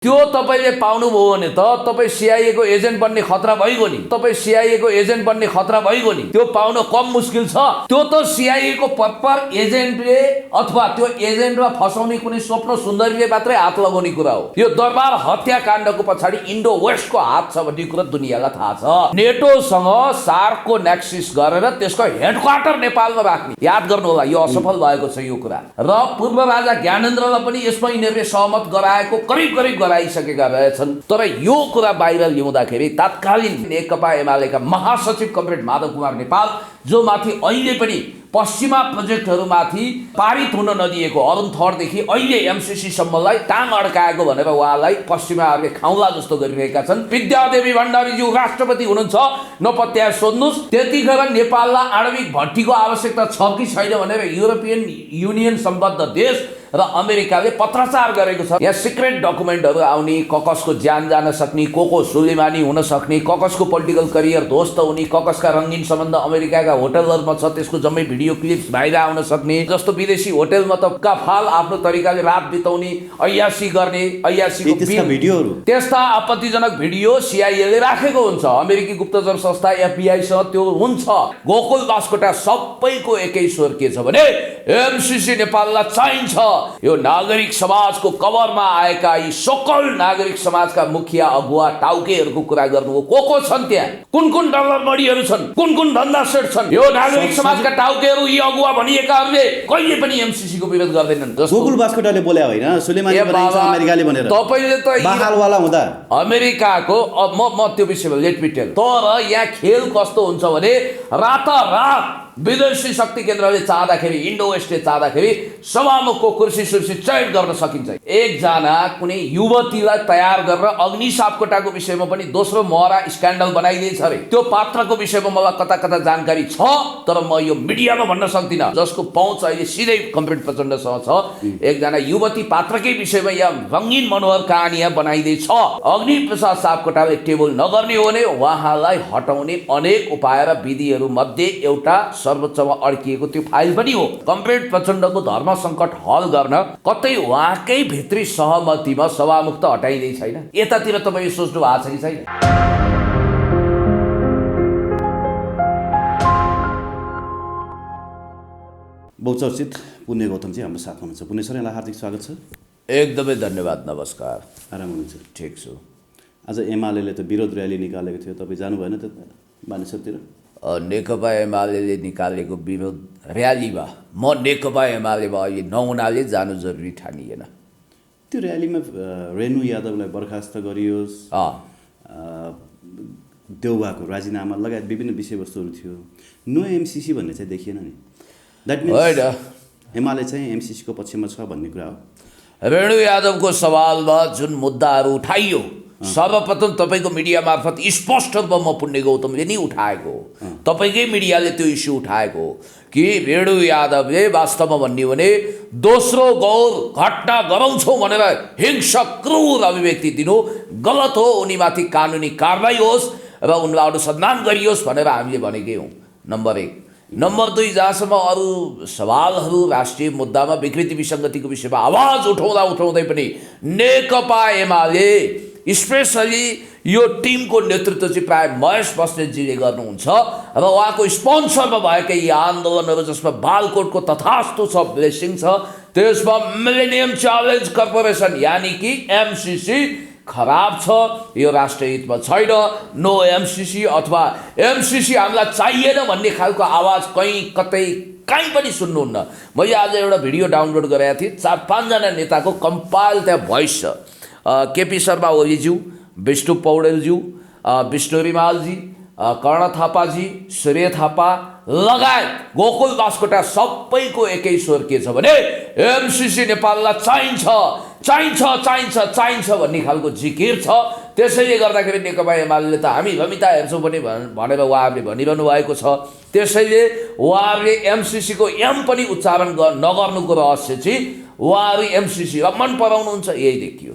त्यो तपाईले पाउनुभयो भने त तपाई सीआईए को एजेन्ट बन्ने खतरा भइगयो नि। तपाई सीआईए को एजेन्ट बन्ने खतरा भइगयो नि। त्यो पाउन कम मुस्किल छ। त्यो त सीआईए को प्रपर एजेन्टले अथवा त्यो एजेन्टमा फसाउने कुनै स्वप्न सुन्दरीले मात्रै हात लगाउने कुरा हो। यो दरबार हत्याकाण्डको पछाडि इन्डो वेस्टको हात छ भन्ने कुरा दुनियालाई थाहा छ। नेटोसँग सार्कको नेक्सिस गरेर त्यसको हेडक्वार्टर नेपालमा राख्ने याद गर्नु होला। यो असफल भएको छ यो कुरा र पूर्व राजा ज्ञानेन्द्रलाई पनि यसमा यिनीहरूले सहमत गराएको करिब गराइसकेका रहेछन्। तर यो कुरा बाहिर ल्याउँदाखेरि तत्कालीन नेकपा एमालेका महासचिव कमरेड माधव कुमार नेपाल जो माथि अहिले पनि पश्चिमा प्रोजेक्टहरूमाथि पारित हुन नदिएको अरुण थरदेखि अहिले एमसीसी सम्मलाई टाङ अड्काएको भनेर उहाँलाई पश्चिमाहरूले खाउला जस्तो गरिरहेका छन्। विद्यादेवी भण्डारीज्यू राष्ट्रपति हुनुहुन्छ, नपत्याए सोध्नुहोस्। त्यतिखेर नेपाललाई आणविक भट्टीको आवश्यकता छ कि छैन भनेर युरोपियन युनियन सम्बद्ध देश र अमेरिकाले पत्राचार गरेको छ। यहाँ सिक्रेट डकुमेन्टहरू आउने, ककसको ज्यान जान सक्ने, को सुलेमानी हुन सक्ने, ककसको पोलिटिकल करियर ध्वस्त हुने, ककसका रङ्गीन सम्बन्ध अमेरिकाका होटलहरूमा छ, त्यसको जम्मै भिडियो क्लिप्स बाहिर आउन सक्ने, जस्तो विदेशी होटलमा त कफाल आफ्नो तरिकाले रात बिताउने, अय्यासी गर्ने, अय्यासीको भिडियोहरू, त्यस्ता आपत्तिजनक भिडियो सीआईएले राखेको हुन्छ। अमेरिकी गुप्तचर संस्था एफबीआईसँग त्यो हुन्छ। गोकुल बास्कोटा सबैको एकै स्वर के छ भने एमसीसी नेपाललाई चाहिन्छ। यो नागरिक समाजको कभरमा आएका यी सकल नागरिक समाजका मुखिया अगुवा टाउकेहरूको कुरा गर्नु को छन्, त्यहाँ कुन डलर मणिहरू छन्, कुन धन्दा सेट छन्। यो नागरिक समाजका टाउकेहरू यी अगुवा भनिएकाहरूले कहिले पनि एमसीसी को विरोध गर्दैनन्। गोकुल बास्कोटाले बोले होइन, सुलेमानी बनाइन्छ अमेरिकाले भनेर। तपाईले त बहालवाला हुँदा अमेरिकाको म त्यो विषयमा लेट मी टेल। तर यहाँ खेल कस्तो हुन्छ भने रातारात विदेशी शक्ति केन्द्रले चाहँदाखेरि, इन्डो वेस्टले चाहँदाखेरि सभामुखको कुर्सी सुर्सी चयन गर्न सकिन्छ। एकजना कुनै युवतीलाई तयार गरेर अग्नि सापकोटाको विषयमा पनि दोस्रो महरा स्क्यान्डल बनाइदिएछ अरे। त्यो पात्रको विषयमा मलाई कता जानकारी छ, तर म यो मिडियामा भन्न सक्दिनँ, जसको पहुँच अहिले सिधै कमरेड प्रचण्डसँग छ। एकजना युवती पात्रकै विषयमा यहाँ रङ्गीन मनोहर कहानी यहाँ बनाइदिएछ। अग्नि प्रसाद सापकोटाले टेबल नगर्ने हो भने उहाँलाई हटाउने अनेक उपाय र विधिहरू मध्ये एउटा सर्वोच्चमा अड्किएको त्यो फाइल पनि हो। कमरेड प्रचण्डको धर्म सङ्कट हल गर्न कतै उहाँकै भित्री सहमतिमा सभामुख त हटाइँदै छैन। यतातिर तपाईँ सोच्नु भएको छ कि छैन? बहुचर्चित पुण्य गौतमजी हाम्रो साथमा हुनुहुन्छ। पुण्य सर, यहाँलाई हार्दिक स्वागत छ। एकदमै धन्यवाद, नमस्कार। आराम हुनुहुन्छ? ठिक छु। आज एमाले त विरोध र्याली निकालेको थियो, तपाईँ जानु भएन त बानेश्वरतिर? नेकपा एमाले निकालेको विरोध र्यालीमा म नेकपा एमालेमा अहिले नहुनाले जानु जरुरी ठानिएन। त्यो र्यालीमा रेणु यादवलाई बर्खास्त गरियोस्, देउवाको राजीनामा लगायत विभिन्न विषयवस्तुहरू थियो। नो एमसीसी भन्ने चाहिँ देखिएन नि। द्याट मिन्स एमाले चाहिँ एमसीसीको पक्षमा छ भन्ने कुरा हो। रेणु यादवको सवालमा जुन मुद्दाहरू उठाइयो, सर्वप्रथम तपाईँको मिडिया मार्फत स्पष्ट रूपमा म पुण्य गौतमले नै उठाएको हो। तपाईँकै मिडियाले त्यो इस्यु उठाएको हो कि रेणु यादवले वास्तवमा भन्ने भने दोस्रो गौर घटना गराउँछौँ भनेर हिंसक क्रूर अभिव्यक्ति दिनु गलत हो। उनीमाथि कानुनी कारबाही होस् र उनलाई अनुसन्धान गरियोस् भनेर हामीले भनेकै हौँ, नम्बर 1। नम्बर 2, जहाँसम्म अरू सवालहरू राष्ट्रिय मुद्दामा विकृति विसङ्गतिको विषयमा आवाज उठाउँदै पनि नेकपा एमाले स्पेसली यो टिमको नेतृत्व चाहिँ प्राय महेश बस्नेतजीले गर्नुहुन्छ र उहाँको स्पोन्सरमा भएका यी आन्दोलनहरू जसमा बालकोटको तथास्तु छ, ब्लेसिङ छ, त्यसमा मिलेनियम च्यालेन्ज कर्पोरेसन यानि कि एमसीसी खराब छ, यो राष्ट्रिय हितमा छैन, नो एमसीसी अथवा एमसीसी हामीलाई चाहिएन भन्ने खालको आवाज कहीँ पनि सुन्नुहुन्न। मैले आज एउटा भिडियो डाउनलोड गरेको थिएँ, 4-5 जना नेताको कम्पाइल त्यहाँ भोइस छ। केपी शर्मा ओलीज्यू, विष्णु पौडेलज्यू, विष्णु रिमालजी, कर्ण थापाजी, सूर्य थापा लगायत गोकुल बास्कोटा सबैको एकै स्वर के छ भने एमसीसी नेपाललाई चाहिन्छ भन्ने खालको जिकिर छ। त्यसैले गर्दाखेरि नेकपा एमाले त हामी रमिता हेर्छौँ पनि भनेर उहाँहरूले भनिरहनु भएको छ। त्यसैले उहाँहरूले एमसीसीको एम पनि उच्चारण नगर्नुको रहस्य चाहिँ उहाँहरू एमसीसीलाई मन पराउनुहुन्छ, यही देखियो।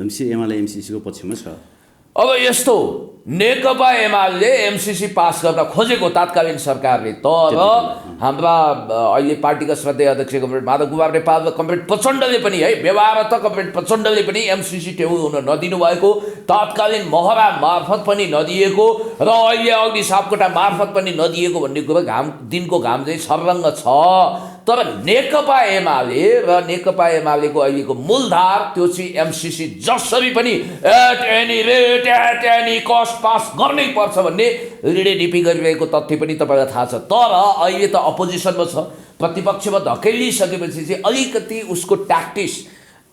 एमाले एमसीसीको पक्षमा छ। अब यस्तो नेकपा एमाले एमसीसी पास गर्न खोजेको तत्कालीन सरकारले, तर हाम्रा अहिले पार्टीका श्रद्धेय अध्यक्ष कमरेड माधव कुमार नेपाल र कमरेड प्रचण्डले पनि है व्यवहार त कमरेड प्रचण्डले पनि एमसिसी टेबल हुन नदिनु भएको, तत्कालीन महरा मार्फत पनि नदिएको र अहिले अग्नि सापकोटा मार्फत पनि नदिएको भन्ने कुरो दिनको घाम चाहिँ सर्रङ्ग छ। तर नेकपा एमाले र नेकपा एमालेको अहिलेको मूलधार त्यो चाहिँ एमसिसी जसरी पनि at any rate at any cost pass गर्नै पर्छ भन्ने रिडेडिपी गरिरहेको तथ्य पनि तपाईँलाई थाहा छ। तर अहिले त अपोजिसनमा छ, प्रतिपक्षमा धकेलिसकेपछि चाहिँ अलिकति उसको ट्याक्टिक्स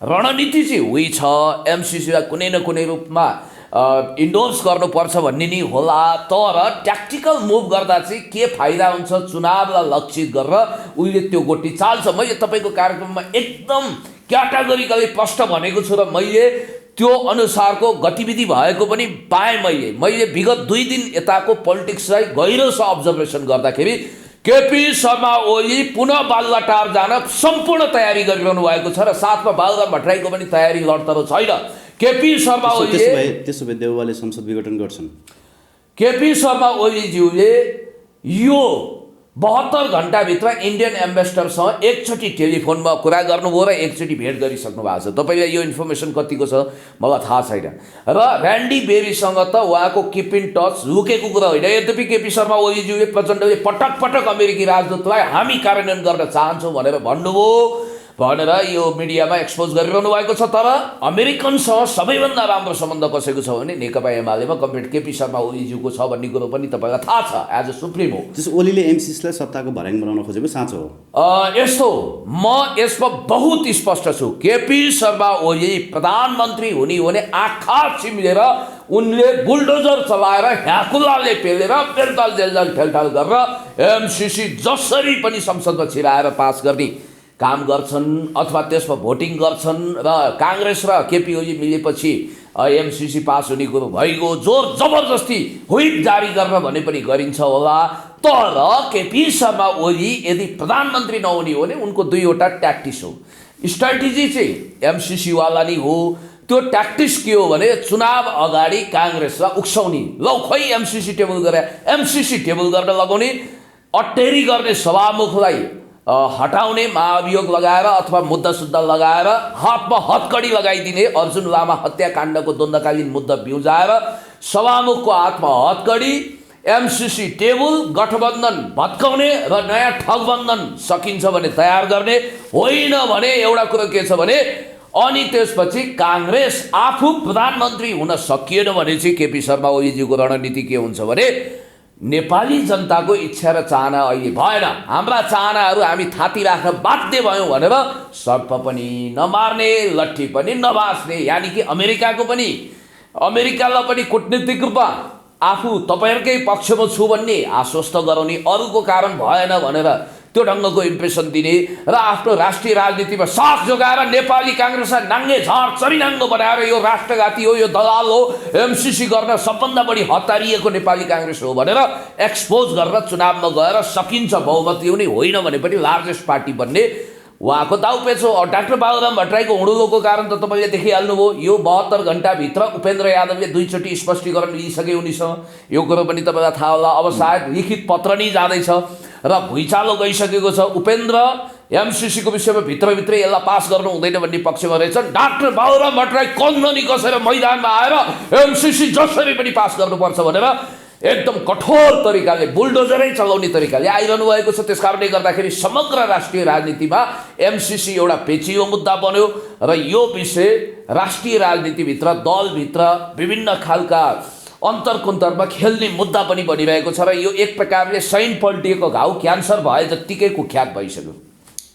रणनीति चाहिँ उही छ, एमसिसीलाई कुनै न कुनै रूपमा इन्डोर्स गर्नुपर्छ भन्ने नि होला। तर ट्याक्टिकल मुभ गर्दा चाहिँ के फाइदा हुन्छ चुनावलाई लक्षित गरेर उसले त्यो गोटी चाल्छ। मैले तपाईँको कार्यक्रममा एकदम क्याटेगोरिकली प्रष्ट भनेको छु र मैले त्यो अनुसारको गतिविधि भएको पनि पाएँ। मैले विगत 2 दिन यताको पोलिटिक्सलाई गहिरोसँग अब्जर्भेसन गर्दाखेरि केपी शर्मा ओली पुनः बालुवाटार जान सम्पूर्ण तयारी गरिरहनु भएको छ र साथमा बालुराम भट्टराईको पनि तयारी लड्तरो छैन। केपी शर्मा ओलीले त्यसो भए देउवाले संसद विघटन गर्छन्। केपी शर्मा ओलीज्यूले यो 72 घण्टाभित्र इन्डियन एम्बेसडरसँग एकचोटि टेलिफोनमा कुरा गर्नुभयो र एकचोटि भेट गरिसक्नु भएको छ। तपाईँलाई यो इन्फर्मेसन कतिको छ मलाई थाहा छैन। र ऱ्यान्डी बेरीसँग त उहाँको किप इन टच लुकेको कुरा होइन। यद्यपि केपी शर्मा ओलीज्यूले प्रचण्डले पटक पटक अमेरिकी राजदूतलाई हामी कार्यान्वयन गर्न चाहन्छौँ भनेर भन्नुभयो भनेर यो मिडियामा एक्सपोज गरिरहनु भएको छ। तर अमेरिकनसँग सबैभन्दा राम्रो सम्बन्ध कसैको छ भने नेकपा एमालेमा कमरेड केपी शर्मा ओलीज्यूको छ भन्ने कुरो पनि तपाईँलाई थाहा छ एज अ सुप्रिमो। त्यसो ओलीले एमसिसीलाई सत्ताको भर्याङ बनाउन खोजेको साँचो हो? यस्तो म यसमा बहुत स्पष्ट छु। केपी शर्मा ओली प्रधानमन्त्री हुने हो भने आँखा चिम्लेर उनले बुलडोजर चलाएर ह्याकुलाले पेलेर पेलटाल जेलजाल ठेलठाल गरेर एमसिसी जसरी पनि संसदमा छिराएर पास गर्ने काम गर्छन् अथवा त्यसमा भोटिङ गर्छन् र काङ्ग्रेस र केपी ओली मिलेपछि एमसिसी पास हुने कुरो भइगयो। जोर जबरजस्ती व्हिप जारी गर्न भने पनि गरिन्छ होला। तर केपी शर्मा ओली यदि प्रधानमन्त्री नहुने हो भने उनको 2वटा ट्याक्टिक्स हो। स्ट्राटेजी चाहिँ एमसिसीवाला नै हो। त्यो ट्याक्टिक्स के हो भने चुनाव अगाडि काङ्ग्रेसलाई उक्साउने, लौ खोइ एमसिसी टेबल गरे, एमसिसी टेबल गर्न लगाउने, अटेरी गर्ने सभामुखलाई हटाउने महाभियोग लगाएर अथवा मुद्दा सुद्धा लगाएर हातमा हतकडी लगाइदिने, अर्जुन लामा हत्याकाण्डको द्वन्द्वकालीन मुद्दा बिउजाएर सभामुखको हातमा हतकडी, एमसिसी टेबल, गठबन्धन भत्काउने र नयाँ ठगबन्धन सकिन्छ भने तयार गर्ने, होइन भने एउटा कुरो के छ भने अनि त्यसपछि काङ्ग्रेस आफू प्रधानमन्त्री हुन सकिएन भने चाहिँ केपी शर्मा ओलीज्यूको रणनीति के हुन्छ भने नेपाली जनताको इच्छा र चाहना अहिले भएन, हाम्रा चाहनाहरू हामी थाती राख्न बाध्य भयौँ भनेर सर्प पनि नमार्ने, लट्ठी पनि नभास्ने, यानि कि अमेरिकालाई पनि कूटनीतिक रूपमा आफू तपाईँहरूकै पक्षमा छु भन्ने आश्वस्त गराउने, अरूको कारण भएन भनेर त्यो ढङ्गको इम्प्रेसन दिने र आफ्नो राष्ट्रिय राजनीतिमा साख जोगाएर नेपाली काङ्ग्रेसलाई नाङ्गे झार चरिनाङ्गो बनाएर यो राष्ट्रघाती हो, यो दलाल हो, एमसिसी गर्न सबभन्दा बढी हतारिएको नेपाली काङ्ग्रेस हो भनेर एक्सपोज गरेर चुनावमा गएर सकिन्छ बहुमत ल्याउने, होइन भने पनि लार्जेस्ट पार्टी बन्ने उहाँको दाउपेच हो। डाक्टर बाबुराम भट्टराईको हुडुलोको कारण त तपाईँले देखिहाल्नुभयो। यो 72 घण्टाभित्र उपेन्द्र यादवले 2 चोटि स्पष्टीकरण लिइसके उनीसँग, यो कुरो पनि तपाईँलाई थाहा होला। अब सायद लिखित पत्र नै जाँदैछ र भुइँचालो गइसकेको छ। उपेन्द्र एमसिसीको विषयमा भित्रभित्रै यसलाई पास गर्नु हुँदैन भन्ने पक्षमा रहेछन्। डाक्टर बाबुराम भट्टराई कन्दनी कसेर मैदानमा आएर एमसिसी जसरी पनि पास गर्नुपर्छ भनेर एकदम कठोर तरिकाले बुलडोजरै चलाउने तरिकाले आइरहनु भएको छ। त्यसकारणले गर्दाखेरि समग्र राष्ट्रिय राजनीतिमा एमसिसी एउटा पेचिलो मुद्दा बन्यो र यो विषय राष्ट्रिय राजनीतिभित्र दलभित्र विभिन्न खालका अन्तरकुन्तरमा खेल्ने मुद्दा पनि बनिरहेको छ र यो एक प्रकारले सैन पल्टिएको घाउ क्यान्सर भए जत्तिकै कुख्यात भइसक्यो।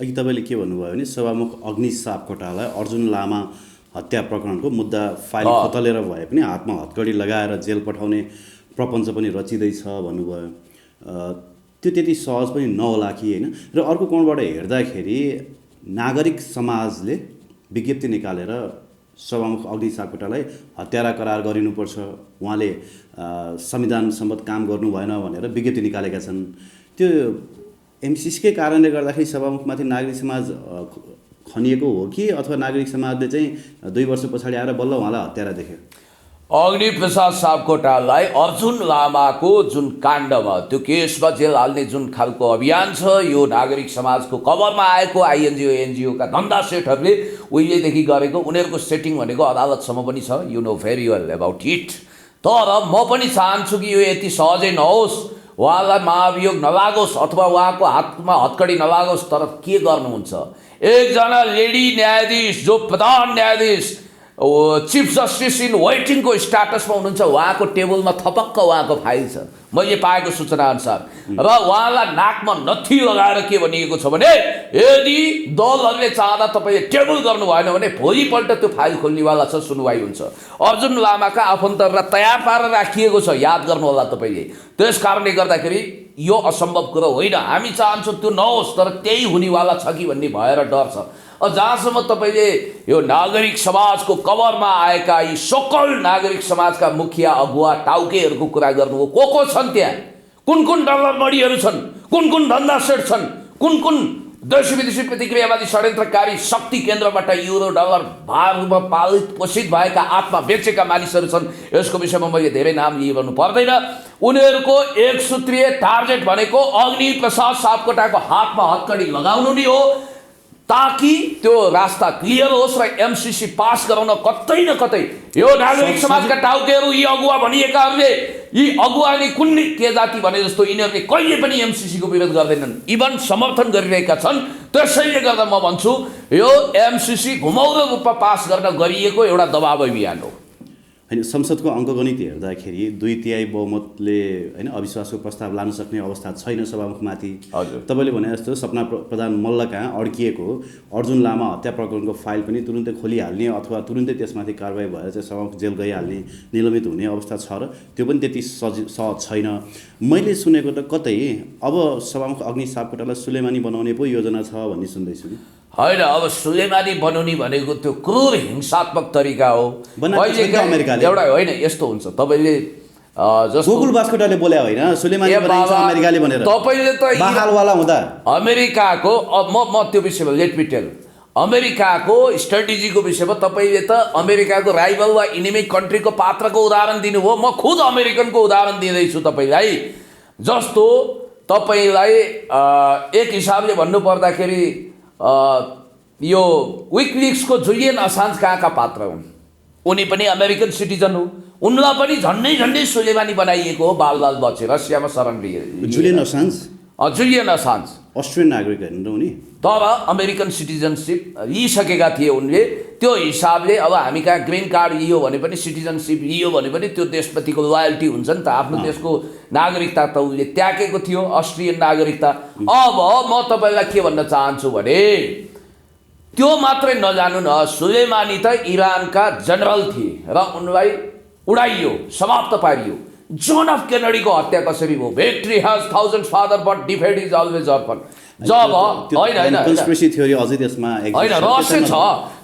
अघि तपाईँले के भन्नुभयो भने सभामुख अग्नि सापकोटालाई अर्जुन लामा हत्या प्रकरणको मुद्दा फाइल खोतलेर भए पनि हातमा हतकडी लगाएर जेल पठाउने प्रपञ्च पनि रचिँदैछ भन्नुभयो। त्यो त्यति सहज पनि नहोला कि होइन? र अर्को कोणबाट हेर्दाखेरि नागरिक समाजले विज्ञप्ति निकालेर सभामुख अग्नि सापकोटालाई हत्यारा करार गरिनुपर्छ, उहाँले संविधान सम्मत काम गर्नु भएन भनेर विज्ञप्ति निकालेका छन्। त्यो एमसिसीकै कारणले गर्दाखेरि सभामुखमाथि नागरिक समाज खनिएको हो कि अथवा नागरिक समाजले चाहिँ 2 वर्ष पछाडि आएर बल्ल उहाँलाई हत्यारा देख्यो? अग्निप्रसाद सापकोटालाई अर्जुन लामाको जुन काण्डमा त्यो केसमा जेल हाल्ने जुन खालको अभियान छ, यो नागरिक समाजको कभरमा आएको आइएनजिओ एनजिओका धन्दा सेटहरूले उहिलेदेखि गरेको उनीहरूको सेटिङ भनेको अदालतसम्म पनि छ। You know very well about it. तर म पनि चाहन्छु कि यो यति सहजै नहोस्, उहाँलाई महाभियोग नलागोस् अथवा उहाँको हातमा हतकडी नलागोस्। तर के गर्नुहुन्छ, एकजना लेडी न्यायाधीश जो प्रधान न्यायाधीश चिफ जस्टिस इन वेटिङको स्ट्याटसमा हुनुहुन्छ, उहाँको टेबलमा थपक्क उहाँको फाइल छ मैले पाएको सूचना अनुसार। र उहाँलाई नाकमा नथी लगाएर के भनिएको छ भने यदि दलहरूले चाहँदा तपाईँले टेबल गर्नु भएन भने भोलिपल्ट त्यो फाइल खोल्नेवाला छ, सुनवाई हुन्छ। अर्जुन लामाका आफन्तहरूलाई तयार पारेर राखिएको छ, याद गर्नु होला तपाईँले। त्यस कारणले गर्दाखेरि यो असम्भव कुरो होइन। हामी चाहन्छौँ त्यो नहोस्, तर त्यही हुनेवाला छ कि भन्ने भएर डर छ। जहाँसम्म तपाईँले यो नागरिक समाजको कभरमा आएका यी सकल नागरिक समाजका मुखिया अगुवा टाउकेहरूको कुरा गर्नुभयो, को छन् त्यहाँ, कुन डलर बढीहरू छन्, कुन धन्दा सेट छन्, कुन देशी विदेशी प्रतिक्रियावादी षड्यन्त्रकारी शक्ति केन्द्रबाट युरो डलर भारमा पालित पोषित भएका आत्मा बेचेका मानिसहरू छन्। यसको विषयमा मैले धेरै नाम लिइरहनु पर्दैन। उनीहरूको एक सूत्रीय टार्गेट भनेको अग्निप्रसाद सापकोटाको हातमा हतकडी लगाउनु नै हो, ताकि त्यो रास्ता क्लियर होस् र एमसीसी पास गराउन कतै न कतै यो नागरिक समाजका टाउकेहरू, यी अगुवा भनिएकाहरूले, यी अगुवा नै कुन के जाति भने जस्तो यिनीहरूले कहिले पनि एमसीसीको विरोध गर्दैनन्, इभन समर्थन गरिरहेका छन्। त्यसैले गर्दा म भन्छु यो एमसीसी घुमाउरो रूपमा पास गर्न गरिएको एउटा दबाव अभियान हो। होइन, संसदको अङ्कगणित हेर्दाखेरि 2/3 बहुमतले होइन अविश्वासको प्रस्ताव लान सक्ने अवस्था छैन सभामुखमाथि। हजुर, तपाईँले भने जस्तो सपना प्रधान मल्ल कहाँ अड्किएको अर्जुन लामा हत्या प्रकरणको फाइल पनि तुरुन्तै खोलिहाल्ने अथवा तुरुन्तै त्यसमाथि कारवाही भएर चाहिँ सभामुख जेल गइहाल्ने, निलम्बित हुने अवस्था छ, र त्यो पनि त्यति सहज छैन। मैले सुनेको त कतै अब सभामुख अग्नि सापकोटालाई सुलेमानी बनाउने पो योजना छ भन्ने सुन्दैछु नि। होइन, अब सुलेमानी बनाउने भनेको त्यो क्रूर हिंसात्मक तरिका हो। एउटा होइन, यस्तो हुन्छ तपाईँले जस्तो गोकुल बास्कोटाले बोले होइन सुलेमानी बनाइन्छ अमेरिकाले भनेर, तपाईँले त बहालवाला हुँदा अमेरिकाको म त्यो विषयमा लेट मी टेल, अमेरिकाको स्ट्राटेजीको विषयमा तपाईँले त अमेरिकाको राइभल वा इनिमी कन्ट्रीको पात्रको उदाहरण दिनुभयो। म खुद अमेरिकनको उदाहरण दिँदैछु तपाईँलाई। जस्तो तपाईँलाई एक हिसाबले भन्नुपर्दाखेरि यो विकिलिक्सको जुलियन असान्ज कहाँका पात्र हुन्, उनी पनि अमेरिकन सिटिजन हो। उनलाई पनि झन्डै सुलेमानी बनाइएको हो, बाल बचे रसियामा शरण लिए। जुलियन असान्ज अस्ट्रियन नागरिक होइन उनी, तर अमेरिकन सिटिजनसिप लिइसकेका थिए उनले। त्यो हिसाबले अब हामी कहाँ ग्रिन कार्ड लियो भने पनि, सिटिजनसिप लियो भने पनि त्यो देशप्रतिको लोयल्टी हुन्छ नि त, आफ्नो देशको नागरिकता त उसले त्यागेको थियो, अस्ट्रियन नागरिकता। अब म तपाईँलाई के भन्न चाहन्छु भने त्यो मात्रै नजानु न, सुलेमानी त इरानका जनरल थिए र उनलाई उडाइयो, समाप्त पारियो। जोन अफ केनेडीको हत्या कसरी भयो? Victory has thousand father but defeat is always orphan. जब होइन कन्स्पिरेसी थ्योरी अझै त्यसमा होइन रहस्य छ,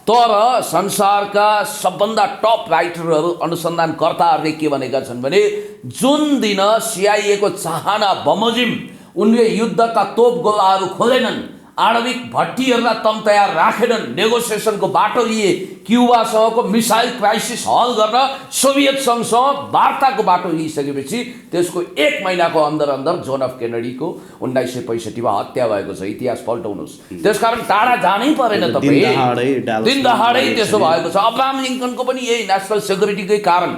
तर संसारका सबभन्दा टप राइटरहरू अनुसन्धानकर्ताहरूले के भनेका छन् भने जुन दिन सिआइएको चाहना बमोजिम उनले युद्धका तोप गोलाहरू खोलेनन्, आणविक भट्टीहरूलाई तम तयार राखेनन्, नेगोसिएसनको बाटो लिए, क्युबासँगको मिसाइल क्राइसिस हल गर्न सोभियत सङ्घसँग वार्ताको बाटो लिइसकेपछि त्यसको 1 महिनाको अन्दर जोन अफ केनेडीको 1965 मा हत्या भएको छ। इतिहास पल्टाउनुहोस्। त्यसकारण टाढा जानै परेन तपाईँ, दिन दहाडै त्यसो भएको छ। अब्राहम लिङ्कनको पनि यही नेसनल सेक्युरिटीकै कारण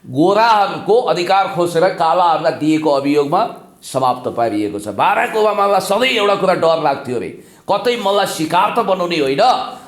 गोराहरूको अधिकार खोसेर कालाहरूलाई दिएको अभियोगमा समाप्त पारिएको छ। बाराक ओबामालाई सधैँ एउटा कुरा डर लाग्थ्यो अरे, कतै मलाई शिकार त बनाउने होइन।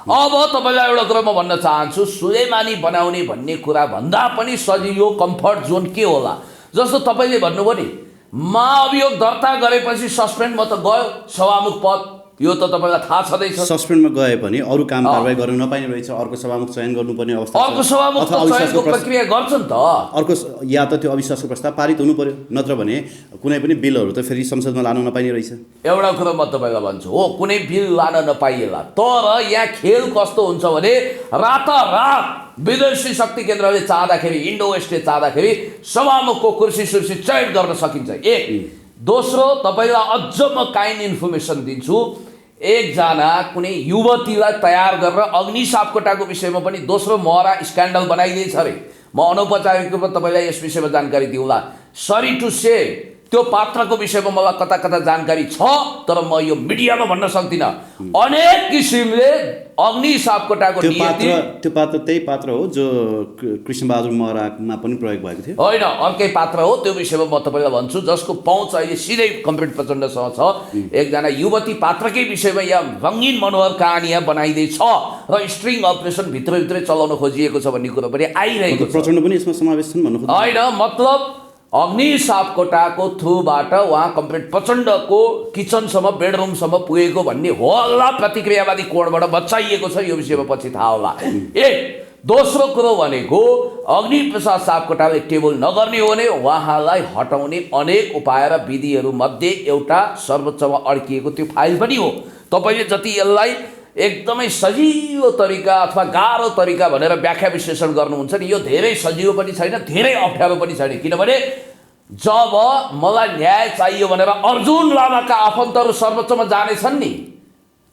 अब तपाईँलाई एउटा कुरा म भन्न चाहन्छु, सुलेमानी बनाउने भन्ने कुरा भन्दा पनि सजिलो कम्फर्ट जोन के होला? जस्तो तपाईँले भन्नुभयो नि, महाअभियोग दर्ता गरेपछि सस्पेन्ड म त गयो सभामुख पद, यो त तपाईँलाई थाहा छँदैछ। सस्पेन्डमा गए पनि अरू काम कारवाही गर्न नपाइने रहेछ, अर्को सभामुख चयन गर्नुपर्ने अवस्था, अर्को सभामुख चयनको प्रक्रिया गर्छ नि त। अर्को या त त्यो अविश्वासको प्रस्ताव पारित हुनु पर्यो, नत्र भने कुनै पनि बिलहरू त फेरि संसदमा लानु नपाइने रहेछ। एउटा कुरा म तपाईँलाई भन्छु, हो कुनै बिल लान नपाइएला, तर यहाँ खेल कस्तो हुन्छ भने रातारात विदेशी शक्ति केन्द्रले चाहँदाखेरि, इन्डो वेस्टले चाहँदाखेरि सभामुखको कुर्सी चयन गर्न सकिन्छ। एक दोस्रो, तपाईँलाई अझ म काइन्ड इन्फर्मेसन दिन्छु, एकजना कुनै युवतीलाई तयार गरेर अग्नि सापकोटाको विषयमा पनि दोस्रो महरा स्क्यान्डल बनाइदिएछ अरे। म अनौपचारिक रूपमा तपाईँलाई यस विषयमा जानकारी दिउँला। सरी टु से त्यो पात्रको विषयमा मलाई कता कता जानकारी छ, तर म यो मिडियामा भन्न सक्दिनँ। अनेक किसिमले अग्नि सापकोटाको नियति त्यो पात्र त्यही पात्र हो जो कृष्णबहादुर महरामा पनि प्रयोग भएको थियो? होइन, अर्कै पात्र हो। त्यो विषयमा म तपाईँलाई भन्छु, जसको पहुँच अहिले सिधै कमरेड प्रचण्डसँग छ। एकजना युवती पात्रकै विषयमा यहाँ रङ्गीन मनोहर कहानी यहाँ बनाइँदैछ र स्ट्रिङ अपरेसन भित्रभित्रै चलाउन खोजिएको छ भन्ने कुरो पनि आइरहेको छ। प्रचण्ड पनि यसमा समावेश छन् भन्नु खोज्नु? होइन, मतलब अग्नि सापकोटाको थ्रुबाट उहाँ कमरेड प्रचण्डको किचनसम्म बेडरुमसम्म पुगेको भन्ने होला प्रतिक्रियावादी कोणबाट बचाइएको छ। यो विषयमा पछि थाहा होला। दोस्रो कुरो भनेको अग्नि प्रसाद सापकोटाले टेबल नगर्ने हो भने उहाँलाई हटाउने अनेक उपाय र विधिहरू मध्ये एउटा सर्वोच्चमा अड्किएको त्यो फाइल पनि हो। तपाईँले जति यसलाई एकदमै सजिलो तरिका अथवा गाह्रो तरिका भनेर व्याख्या विश्लेषण गर्नुहुन्छ नि, यो धेरै सजिलो पनि छैन, धेरै अप्ठ्यारो पनि छैन। किनभने जब मलाई न्याय चाहियो भनेर अर्जुन लामाका आफन्तहरू सर्वोच्चमा जानेछन् नि,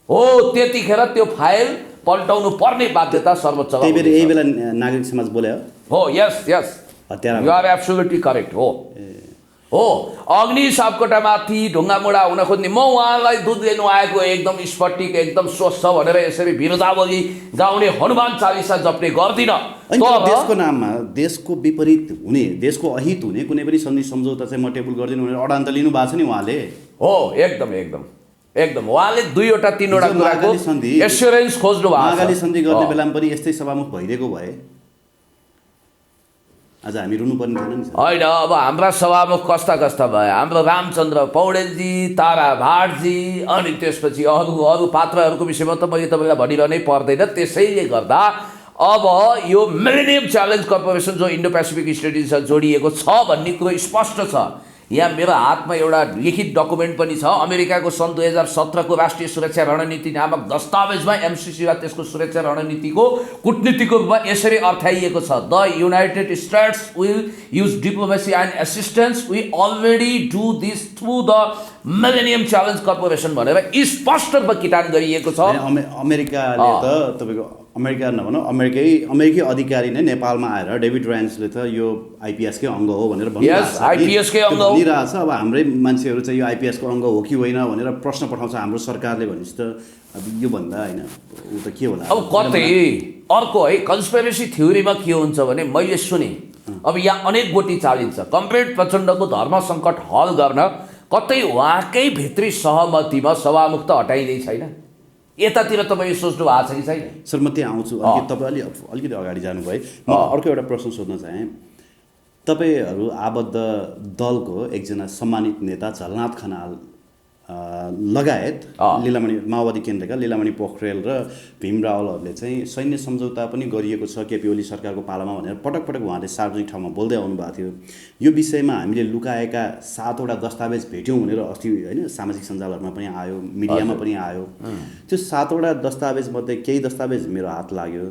हो त्यतिखेर त्यो फाइल पल्टाउनु पर्ने बाध्यता सर्वोच्चमा। यही बेला नागरिक समाज बोल्यो हो। यस यस, हत्यारा, यु आर एब्सोल्युटली करेक्ट हो। अग्नि सापकोटामाथि ढुङ्गामुढा हुन खोज्ने, म उहाँलाई दुध लिनु आएको एकदम स्फटिक एकदम स्वस्थ भनेर यसरी विरोधावली गाउने हनुमान चालिसा जप्ने गर्दिनँ। देशको नाममा देशको विपरीत हुने, देशको अहित हुने कुनै पनि सन्धि सम्झौता चाहिँ म टेबल गर्दिनँ भनेर अडान त लिनु भएको छ नि उहाँले। हो, एकदम एकदम एकदम उहाँले 2-3 कुराको एस्योरेन्स खोज्नु भएको छ। मागाली सन्धि गर्ने बेलामा पनि यस्तै सभामुख भइदिएको भए आज हामी रुनुपर्ने थिएन नि। होइन, अब हाम्रा सभामुख कस्ता कस्ता भए, हाम्रो रामचन्द्र पौडेलजी, तारा भाटजी, अनि त्यसपछि अरू पात्रहरूको विषयमा त मैले तपाईँलाई भनिरहनै पर्दैन। त्यसैले गर्दा अब यो मिलेनियम च्यालेन्ज कर्पोरेसन जो इन्डो पेसिफिक स्टडिजसँग जोडिएको छ भन्ने कुरो स्पष्ट छ। यहाँ मेरो हातमा एउटा लिखित डकुमेन्ट पनि छ। अमेरिकाको सन् 2017 को राष्ट्रिय सुरक्षा रणनीति नामक दस्तावेजमा एमसिसी र त्यसको सुरक्षा रणनीतिको कूटनीतिको रूपमा यसरी अर्थाइएको छ, the United States will use diplomacy and assistance, we already do this through the Millennium Challenge Corporation भनेर स्पष्ट रूपमा किटान गरिएको छ। अमेरिकाले त तपाईँको अमेरिका नभनौँ, अमेरिकी अधिकारी नै नेपालमा आएर डेभिड रायन्सले त यो आइपिएसकै अङ्ग हो भनेर आइपिएसकै अङ्ग भनिरहेको छ। अब हाम्रै मान्छेहरू चाहिँ यो आइपिएसको अङ्ग हो कि होइन भनेर प्रश्न पठाउँछ हाम्रो सरकारले भनेपछि त अब योभन्दा होइन ऊ त के होला। अब कतै अर्को है कन्स्पिरेसी थ्योरीमा के हुन्छ भने मैले सुने, अब यहाँ अनेक गोटी चालिन्छ। कमरेड प्रचण्डको धर्म सङ्कट हल गर्न कतै उहाँकै भित्री सहमतिमा सभामुख त हटाइँदै छैन। यतातिर तपाईँ सोच्नु भएको छ कि छैन? सर म त्यहाँ आउँछु। तपाईँ अलिकति अगाडि जानुभयो। म अर्को एउटा प्रश्न सोध्न चाहेँ। तपाईँहरू आबद्ध दलको एकजना सम्मानित नेता झलनाथ खनाल लगायत लीलामणि माओवादी केन्द्रका लीलामणि पोखरेल र भीम रावलहरूले चाहिँ सैन्य सम्झौता पनि गरिएको छ केपी ओली सरकारको पालामा भनेर पटक पटक उहाँले सार्वजनिक ठाउँमा बोल्दै आउनुभएको थियो। यो विषयमा हामीले लुकाएका 7वटा दस्तावेज भेट्यौँ भनेर अस्ति होइन सामाजिक सञ्जालहरूमा पनि आयो, मिडियामा पनि आयो। त्यो 7वटा दस्तावेजमध्ये केही दस्तावेज मेरो हात लाग्यो,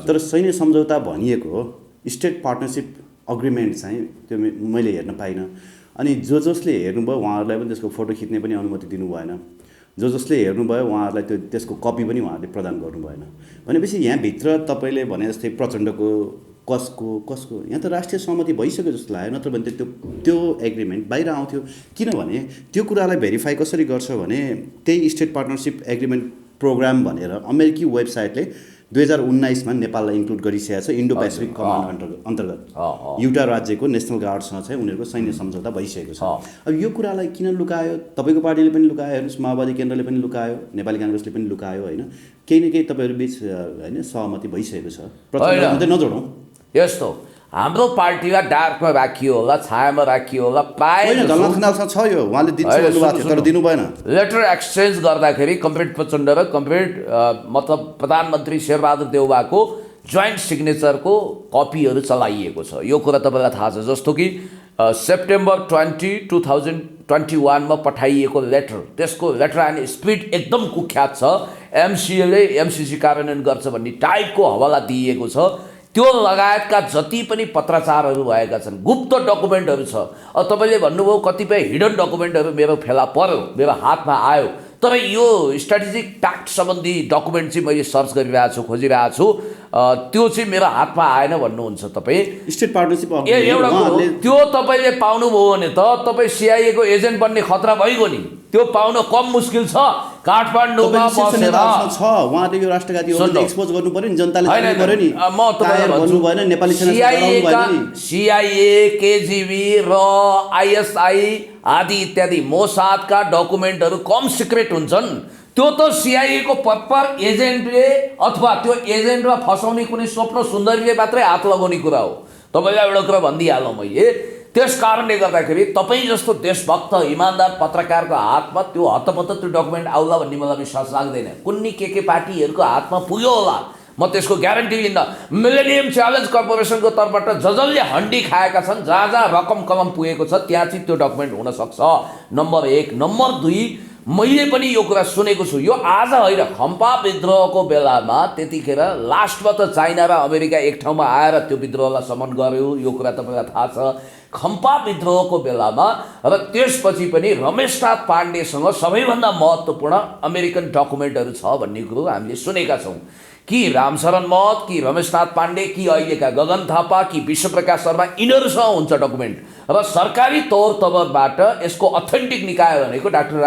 तर सैन्य सम्झौता भनिएको स्टेट पार्टनरसिप अग्रिमेन्ट चाहिँ त्यो मैले हेर्न पाइनँ। अनि जसले हेर्नुभयो उहाँहरूलाई पनि त्यसको फोटो खिच्ने पनि अनुमति दिनु भएन। जसले हेर्नुभयो उहाँहरूलाई त्यसको कपी पनि उहाँहरूले प्रदान गर्नु भएन। भनेपछि यहाँभित्र तपाईँले भने जस्तै प्रचण्डको कसको यहाँ त राष्ट्रिय सहमति भइसक्यो जस्तो लाग्यो, नत्र भने त्यो एग्रिमेन्ट बाहिर आउँथ्यो। किनभने त्यो कुरालाई भेरिफाई कसरी गर्छ भने त्यही स्टेट पार्टनरसिप एग्रिमेन्ट प्रोग्राम भनेर अमेरिकी वेबसाइटले 2019मा नेपाललाई इन्क्लुड गरिसकेको छ। इन्डो पेसिफिक कमान्ड अन्तर्गत युटा राज्यको नेसनल गार्डसँग चाहिँ उनीहरूको सैन्य सम्झौता भइसकेको छ। अब यो कुरालाई किन लुकायो? तपाईँको पार्टीले पनि लुकायो, हेर्नुहोस् माओवादी केन्द्रले पनि लुकायो, नेपाली काङ्ग्रेसले पनि लुकायो होइन। केही न केही तपाईँहरू बिच होइन सहमति भइसकेको छ। प्रचण्ड नजोडौँ। यस्तो हाम्रो पार्टीलाई डार्कमा राखियो होला, छायामा राखियो होला, प्रायः छ यो उहाँले तर दिनु भएन। लेटर एक्सचेन्ज गर्दाखेरि कमरेड प्रचण्ड र कमरेड मतलब प्रधानमन्त्री शेरबहादुर देउवाको जोइन्ट सिग्नेचरको कपीहरू चलाइएको छ। यो कुरा तपाईँलाई थाहा छ। जस्तो कि सेप्टेम्बर 20, 2021मा पठाइएको लेटर, त्यसको लेटर एन्ड स्पिड एकदम कुख्यात छ। एमसिएले एमसिसी कार्यान्वयन गर्छ भन्ने टाइपको हवाला दिइएको छ। त्यो लगायतका जति पनि पत्राचारहरू भएका छन्, गुप्त डकुमेन्टहरू छ। अब तपाईँले भन्नुभयो कतिपय हिडन डकुमेन्टहरू मेरो फेला पर्यो, मेरो हातमा आयो। तर यो स्ट्राटेजिक ट्याक्ट सम्बन्धी डकुमेन्ट चाहिँ मैले सर्च गरिरहेको छु, खोजिरहेको छु, त्यो चाहिँ मेरो हातमा आएन भन्नुहुन्छ तपाईँ। स्टेट पार्टनरसिप एउटा कुरो त्यो तपाईँले पाउनुभयो भने त तपाईँ CIA को एजेन्ट बन्ने खतरा भइगयो नि। त्यो पाउन कम मुस्किल छ। काठमाडौँमा बसेर छ उहाँले यो राष्ट्रघाती हो एक्सपोज गर्नु पर्यो नि, जनताले थाहा पर्यो नि। म तपाईँलाई भन्नु भएन, नेपाली सेना CIA, KGB र ISI आदि इत्यादि मोसादका डकुमेन्टहरू कम सिक्रेट हुन्छन्। त्यो त CIA को पेपर एजेन्टले अथवा त्यो एजेन्टमा फसाउने कुनै स्वप्न सुन्दरीले मात्रै हात लगाउने कुरा हो। तपाईँलाई एउटा कुरा भनिदिइहालौँ मैले, त्यस कारणले गर्दाखेरि तपाईँ जस्तो देशभक्त इमान्दार पत्रकारको हातमा त्यो हतपत त्यो डकुमेन्ट आउला भन्ने मलाई विश्वास लाग्दैन। कुनै के पार्टीहरूको हातमा पुग्यो होला, म त्यसको ग्यारेन्टी लिन्न। मिलेनियम च्यालेन्ज कर्पोरेसनको तर्फबाट जसले हन्डी खाएका छन्, जहाँ जहाँ रकम कलम पुगेको छ त्यहाँ चाहिँ त्यो डकुमेन्ट हुनसक्छ। नम्बर 1। नम्बर 2, मैले पनि यो कुरा सुनेको छु। यो आज होइन, खम्पा विद्रोहको बेलामा त्यतिखेर लास्टमा त चाइना र अमेरिका एक ठाउँमा आएर त्यो विद्रोहलाई समन गर्यो, यो कुरा तपाईँलाई थाहा छ। खम्पा विद्रोहको बेलामा र त्यसपछि पनि रमेशनाथ पाण्डेसँग सबैभन्दा महत्त्वपूर्ण अमेरिकन डकुमेन्टहरू छ भन्ने कुरो हामीले सुनेका छौँ। कि रामशरण महत, कि रमेशनाथ पाण्डे, कि अहिलेका गगन थापा, कि विश्वप्रकाश शर्मा, यिनीहरूसँग हुन्छ डकुमेन्ट। र सरकारी तौर तवरबाट यसको अथेन्टिक निकाय भनेको डाक्टर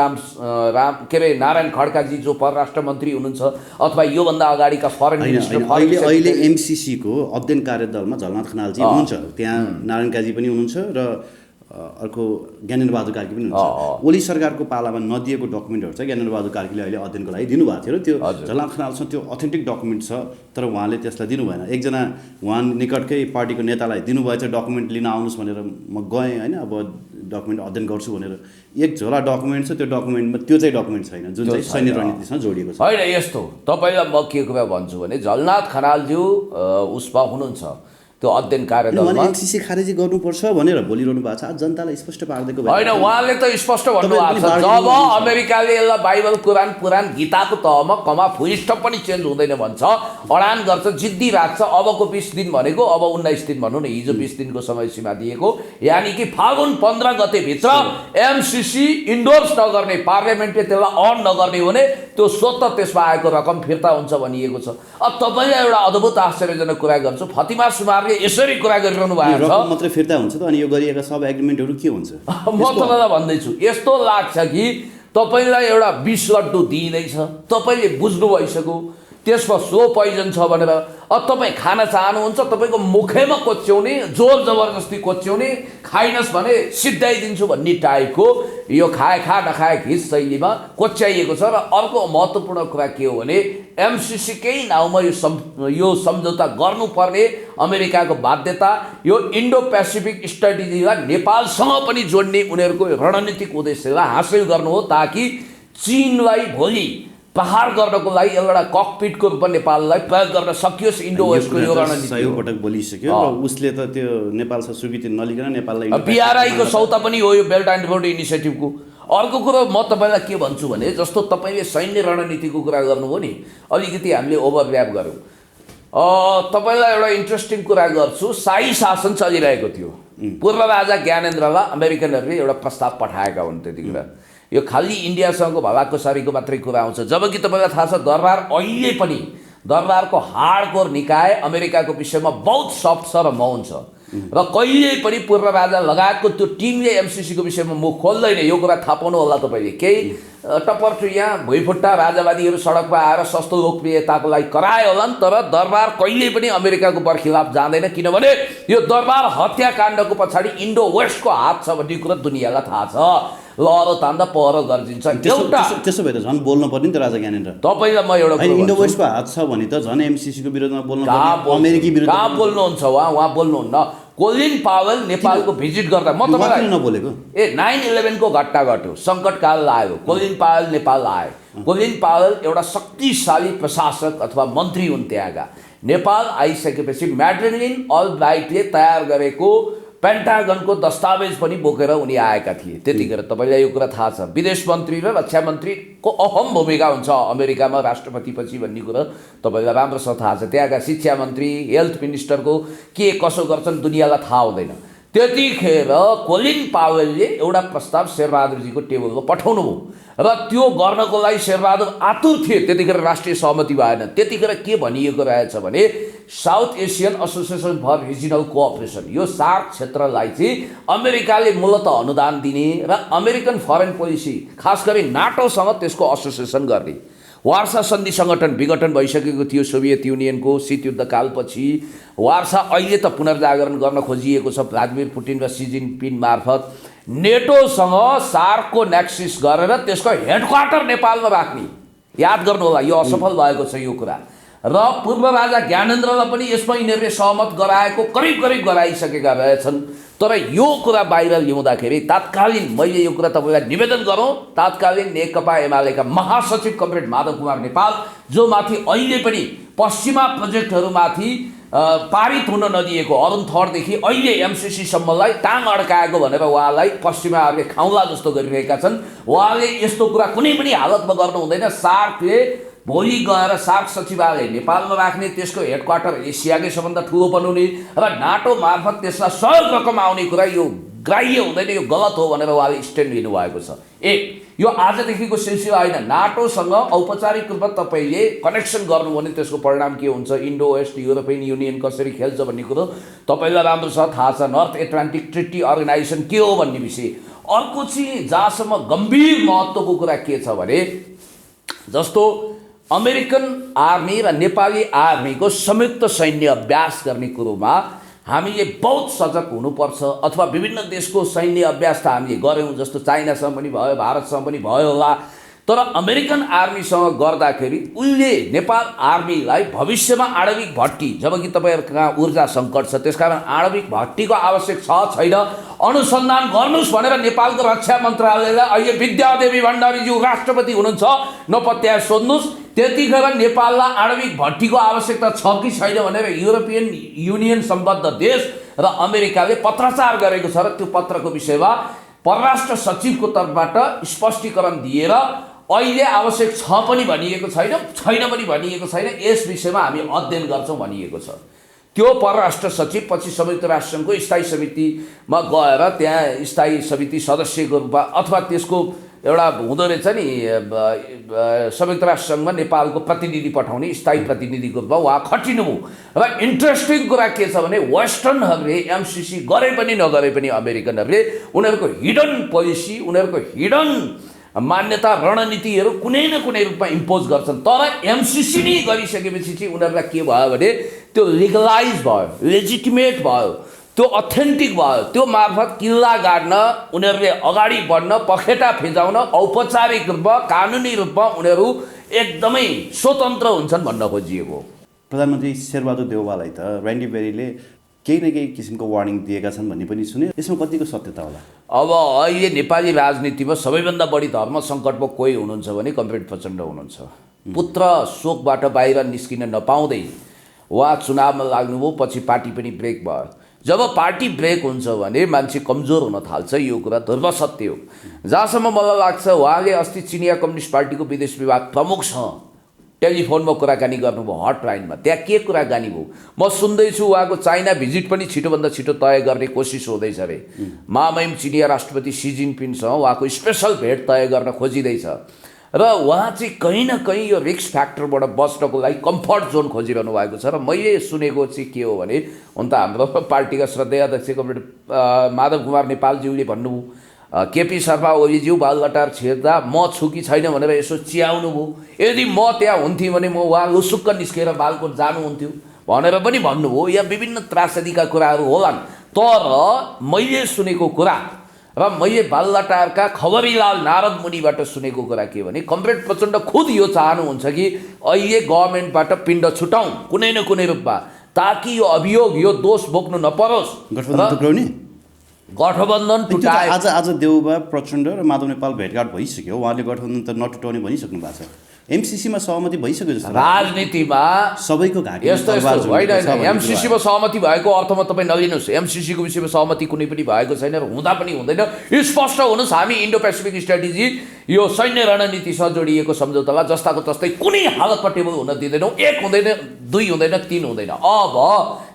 नारायण खड्काजी जो परराष्ट्र मन्त्री हुनुहुन्छ, अथवा योभन्दा अगाडिका फरेन मिनिस्टर। अहिले MCC को अध्ययन कार्यदलमा झलनाथ खनालजी हुनुहुन्छ, त्यहाँ नारायण काजी पनि हुनुहुन्छ र अर्को ज्ञानेन्द्र बहादुर कार्की पनि हुनुहुन्छ। ओली सरकारको पालामा नदिएको डकुमेन्टहरू चाहिँ ज्ञानेन्द्र बहादुर कार्कीले अहिले अध्ययनको लागि दिनुभएको थियो र त्यो झलनाथ खनालसँग त्यो अथेन्टिक डकुमेन्ट छ, तर उहाँले त्यसलाई दिनु भएन। एकजना उहाँ निकटकै पार्टीको नेतालाई दिनुभएछ डकुमेन्ट लिन आउनुहोस् भनेर, म गएँ होइन, अब डकुमेन्ट अध्ययन गर्छु भनेर। एक झोला डकुमेन्ट छ, त्यो डकुमेन्टमा त्यो चाहिँ डकुमेन्ट छैन जुन चाहिँ सैन्य रणनीतिसँग जोडिएको छ। होइन, यस्तो तपाईँलाई म के कुरा भन्छु भने झलनाथ खनालज्यू उसमा हुनुहुन्छ त्यो अध्ययन कार्यदलमा। MCC खारेजी गर्नुपर्छ भनेर बोलिरहनु भएको छ, जनतालाई स्पष्ट पार्दिएको होइन। उहाँले त स्पष्ट भन्नुभएको छ, जब अमेरिकाले यसलाई बाइबल पुराण गीताको तहमा कमा फुलस्टप पनि चेन्ज हुँदैन भन्छ, अडान गर्छ, जिद्दी राख्छ। अबको 20 दिन भनेको, अब 19 दिन भनौँ न, हिजो 20 दिनको समय सीमा दिएको, यानि कि फागुन 15 गतेभित्र MCC इन्डोर्स नगर्ने, पार्लियामेन्टले त्यसलाई अन नगर्ने हो भने त्यो स्वतः त्यसमा आएको रकम फिर्ता हुन्छ भनिएको छ। अब तपाईँलाई एउटा अद्भुत आश्चर्यजनक कुरा गर्छु, फतिमा सुमार यसरी कुरा गरिरहनु भएको छ, मात्रै फिर्ता हुन्छ त, अनि यो गरिएका सब एग्रिमेन्टहरू के हुन्छ? म तपाईँलाई भन्दैछु, यस्तो लाग्छ कि तपाईँलाई एउटा 20 लड्डु दिइँदैछ, तपाईँले बुझ्नु भइसक्यो त्यसमा स्लो पोइजन छ भनेर। अब तपाईँ खान चाहनुहुन्छ, तपाईँको मुखैमा कोच्याउने, जोर जबरजस्ती कोच्याउने, खाइनस् भने सिद्धाइदिन्छु भन्ने टाइपको यो खा नखाए घिस शैलीमा कोच्याइएको छ। र अर्को महत्त्वपूर्ण कुरा के हो भने MCC कै नाउँमा यो सम्झौता गर्नुपर्ने अमेरिकाको बाध्यता, यो इन्डो पेसिफिक स्ट्राटेजीलाई नेपालसँग पनि जोड्ने उनीहरूको रणनीतिक उद्देश्यलाई हासिल गर्नु हो, ताकि चीनलाई भोलि प्रहार गर्नको लागि एउटा ककपिटको रूपमा नेपाललाई प्रयोग गर्न सकियोस्। इन्डो वेस्टको यो रणनीति सय पटक बोलिसक्यो र उसले त त्यो नेपालसँग स्वीकृति नलिकन नेपाललाई BRI को सौता पनि हो यो बेल्ट एन्ड रोड इनिसिएटिभको। अर्को कुरो म तपाईँलाई के भन्छु भने, जस्तो तपाईँले सैन्य रणनीतिको कुरा गर्नुभयो नि, अलिकति हामीले ओभरल्याप गऱ्यौँ। तपाईँलाई एउटा इन्ट्रेस्टिङ कुरा गर्छु, शाही शासन चलिरहेको थियो। पूर्व राजा ज्ञानेन्द्रलाई अमेरिकनहरूले एउटा प्रस्ताव पठाएका हुन् त्यतिखेर। यो खालि इन्डियासँगको भलाकुसारीको मात्रै कुरा आउँछ, जबकि तपाईँलाई थाहा छ दरबार अहिले पनि दरबारको हार्डकोर निकाय अमेरिकाको विषयमा बहुत सफ्ट छ र मौन छ। र कहिल्यै पनि पूर्व राजा लगायतको त्यो टिमले MCC को विषयमा मुख खोल्दैन। यो कुरा थाहा पाउनु होला तपाईँले। केही टप्पर यहाँ भुइँफुट्टा राजावादीहरू सडकमा आएर सस्तो लोकप्रियताको लागि कराए होलान्, तर दरबार कहिल्यै पनि अमेरिकाको बरखिलाफ जाँदैन, किनभने यो दरबार हत्याकाण्डको पछाडि इन्डो वेस्टको हात छ भन्ने कुरा दुनियाँलाई थाहा छ। लहरो तान्दा पहरो गर्जिन्छ। त्यसो भए त झन् बोल्नु पर्ने नि त राजा ज्ञानेन्द्र। तपाईँलाई म एउटा इन्डो वेस्टको हात छ भने त झन् MCC को विरोधमा बोल्नु पर्ने, अमेरिकी विरुद्ध कहाँ बोल्नुहुन्छ उहाँ बोल्नुहुन्न। कोलिन पावेल नेपालको भिजिट गर्दा म तपाईँलाई नबोलेको 9/11 को घटना घट्यो, सङ्कटकाल आयो, कोलिन पावेल नेपाल आए। कोलिन पावेल एउटा शक्तिशाली प्रशासक अथवा मन्त्री हुन् त्यहाँका। नेपाल आइसकेपछि म्याड्रिन अल्ब्राइटले तयार गरेको पेन्टागनको दस्तावेज पनि बोकेर उनी आएका थिए त्यतिखेर। तपाईँलाई यो कुरा थाहा छ, विदेश मन्त्री र रक्षा मन्त्रीको अहम भूमिका हुन्छ अमेरिकामा राष्ट्रपतिपछि भन्ने कुरा तपाईँलाई राम्रोसँग थाहा छ। त्यहाँका शिक्षा मन्त्री, हेल्थ मिनिस्टरको के कसो गर्छन् दुनियाँलाई थाहा हुँदैन। त्यतिखेर कोलिन पावेलले एउटा प्रस्ताव शेरबहादुरजीको टेबलमा पठाउनु भयो र त्यो गर्नको लागि शेरबहादुर आतुर थिए। त्यतिखेर राष्ट्रिय सहमति भएन। त्यतिखेर के भनिएको रहेछ भने South Asian Association for Regional Cooperation, यो सार्क क्षेत्रलाई चाहिँ अमेरिकाले मूलत अनुदान दिने र अमेरिकन फरेन पोलिसी खास गरी नाटोसँग त्यसको एसोसिएसन गर्ने। वार्सा सन्धि सङ्गठन विघटन भइसकेको थियो सोभियत युनियनको शीतयुद्धकालपछि। वार्सा अहिले त पुनर्जागरण गर्न खोजिएको छ भ्लादिमिर पुटिन र सी जिनपिङ मार्फत। नेटोसँग सार्कको नेक्सिस गरेर त्यसको हेडक्वार्टर नेपालमा राख्ने, याद गर्नु होला, यो असफल भएको छ यो कुरा। र पूर्व राजा ज्ञानेन्द्रलाई पनि यसमा यिनीहरूले सहमत गराएको करिब करिब गराइसकेका रहेछन्। तर यो कुरा बाहिर ल्याउँदाखेरि तात्कालीन, मैले यो कुरा तपाईँलाई निवेदन गरौँ, तात्कालीन नेकपा एमालेका महासचिव कमरेड माधव कुमार नेपाल, जो माथि अहिले पनि पश्चिमा प्रोजेक्टहरूमाथि पारित हुन नदिएको अरुण थरदेखि अहिले एमसिसीसम्मलाई टाङ अड्काएको भनेर उहाँलाई पश्चिमाहरूले खाउला जस्तो गरिरहेका छन्। उहाँले यस्तो कुरा कुनै पनि हालतमा गर्नु हुँदैन। सार्कले भोलि गएर सार्क सचिवालय नेपालमा राख्ने, त्यसको हेडक्वार्टर एसियाकै सबभन्दा ठुलो बनाउने र नाटो मार्फत त्यसलाई सहयोग रकम आउने कुरा यो ग्राह्य हुँदैन, यो गलत हो भनेर उहाँले स्ट्यान्ड लिनुभएको छ। यो आजदेखिको सिलसिला होइन। नाटोसँग औपचारिक रूपमा तपाईँले कनेक्सन गर्नु भने त्यसको परिणाम के हुन्छ, इन्डो वेस्ट युरोपियन युनियन कसरी खेल्छ भन्ने कुरो तपाईँलाई राम्रोसँग थाहा छ। नर्थ एटलान्टिक ट्रिटी अर्गनाइजेसन के हो भन्ने विषय। अर्को चाहिँ जहाँसम्म गम्भीर महत्त्वको कुरा के छ भने जस्तो अमेरिकन आर्मी र नेपाली आर्मीको संयुक्त सैन्य अभ्यास गर्ने कुरोमा हामीले बहुत सजग हुनुपर्छ। अथवा विभिन्न देशको सैन्य अभ्यास त हामीले गऱ्यौँ, जस्तो चाइनासँग पनि भयो, भारतसँग पनि भयो होला। तर अमेरिकन आर्मीसँग गर्दाखेरि उनले नेपाल आर्मीलाई भविष्यमा आणविक भट्टी, जबकि तपाईँहरूको कहाँ ऊर्जा सङ्कट छ, त्यसकारण आणविक भट्टीको आवश्यक छ छैन अनुसन्धान गर्नुहोस् भनेर नेपालको रक्षा मन्त्रालयलाई अहिले विद्यादेवी भण्डारीज्यू राष्ट्रपति हुनुहुन्छ, नपत्याएर सोध्नुहोस्। त्यतिखेर नेपाललाई आणविक भट्टीको आवश्यकता छ कि छैन भनेर युरोपियन युनियन सम्बद्ध देश र अमेरिकाले पत्राचार गरेको छ र त्यो पत्रको विषयमा परराष्ट्र सचिवको तर्फबाट स्पष्टीकरण दिएर अहिले आवश्यक छ पनि भनिएको छैन, छैन पनि भनिएको छैन, यस विषयमा हामी अध्ययन गर्छौँ भनिएको छ। त्यो परराष्ट्र सचिव पछि संयुक्त राष्ट्रसङ्घको स्थायी समितिमा गएर त्यहाँ स्थायी समिति सदस्यको रूपमा अथवा त्यसको एउटा हुँदो रहेछ नि संयुक्त राष्ट्रसङ्घमा नेपालको प्रतिनिधि पठाउने स्थायी प्रतिनिधिको रूपमा उहाँ खटिनुभयो। र इन्ट्रेस्टिङ कुरा के छ भने वेस्टर्नहरूले एमसिसी गरे पनि नगरे पनि अमेरिकनहरूले उनीहरूको हिडन पोलिसी, उनीहरूको हिडन मान्यता रणनीतिहरू कुनै न कुनै रूपमा इम्पोज गर्छन्। तर एमसिसी नै गरिसकेपछि चाहिँ उनीहरूलाई के भयो भने त्यो लिगलाइज भयो, लेजिटिमेट भयो, त्यो अथेन्टिक भयो। त्यो मार्फत किल्ला गाड्न, उनीहरूले अगाडि बढ्न, पखेटा फिजाउन औपचारिक रूपमा कानुनी रूपमा उनीहरू एकदमै स्वतन्त्र हुन्छन् भन्न खोजिएको। प्रधानमन्त्री शेरबहादुर देउवालाई त ऱ्यान्डी बेरीले केही न केही किसिमको वार्निङ दिएका छन् भन्ने पनि सुन्यो। यसमा कतिको सत्यता होला? अब अहिले नेपाली राजनीतिमा सबैभन्दा बढी धर्म सङ्कटमा कोही हुनुहुन्छ भने कमरेड प्रचण्ड हुनुहुन्छ। पुत्र शोकबाट बाहिर निस्किन नपाउँदै उहाँ चुनावमा लाग्नुभयो, पछि पार्टी पनि ब्रेक भयो। जब पार्टी ब्रेक हुन्छ भने मान्छे कमजोर हुन थाल्छ, यो कुरा ध्रुव सत्य हो। जहाँसम्म मलाई लाग्छ उहाँले अस्ति चिनिया कम्युनिस्ट पार्टीको विदेश विभाग प्रमुखसँग टेलिफोनमा कुराकानी गर्नुभयो, हटलाइनमा। त्यहाँ के कुराकानी भयो म सुन्दैछु। उहाँको चाइना भिजिट पनि छिटोभन्दा छिटो तय गर्ने कोसिस हुँदैछ अरे। महामहिम चिनिया राष्ट्रपति सी जिनपिङसँग उहाँको स्पेसल भेट तय गर्न खोजिँदैछ र उहाँ चाहिँ कहीँ न कहीँ यो रिस्क फ्याक्टरबाट बच्नको लागि कम्फर्ट जोन खोजिरहनु भएको छ। र मैले सुनेको चाहिँ के हो भने हुन त हाम्रो पार्टीका श्रद्धेय अध्यक्ष कमरेड माधव कुमार नेपालज्यूले भन्नुभयो केपी शर्मा ओलीज्यू बालुवाटार छिर्दा म छु कि छैन भनेर यसो चियाउनु भयो। यदि म त्यहाँ हुन्थेँ भने म उहाँ लुसुक्क निस्केर बालकोट जानुहुन्थ्यो भनेर पनि भन्नुभयो। यहाँ विभिन्न त्रासदीका कुराहरू होलान्। तर मैले सुनेको कुरा र मैले बालुवाटारका खबरीलाल नारद मुनिबाट सुनेको कुरा के भने कमरेड प्रचण्ड खुद यो चाहनुहुन्छ कि अहिले गभर्मेन्टबाट पिण्ड छुटाउँ कुनै न कुनै रूपमा, ताकि यो अभियोग, यो दोष बोक्नु नपरोस्। गठबन्धन टुटाए। आज देउबा प्रचण्ड र माधव नेपाल भेटघाट भइसक्यो, उहाँले गठबन्धन त नटुटाउने भनिसक्नु भएको छ। एमसिसीमा सहमति भइसक्यो जस्तो राजनीतिमा सबैको घाटी यस्तो होइन। एमसिसीमा सहमति भएको अर्थमा तपाईँ नलिनुहोस्। एमसिसीको विषयमा सहमति कुनै पनि भएको छैन र हुँदा पनि हुँदैन। स्पष्ट हुनुहोस्, हामी इन्डो पेसिफिक स्ट्राटेजी यो सैन्य रणनीतिसँग जोडिएको सम्झौतालाई जस्ताको तस्तै कुनै हालतमा टेबल हुन दिँदैनौँ। 1 हुँदैन, 2 हुँदैन, 3 हुँदैन। अब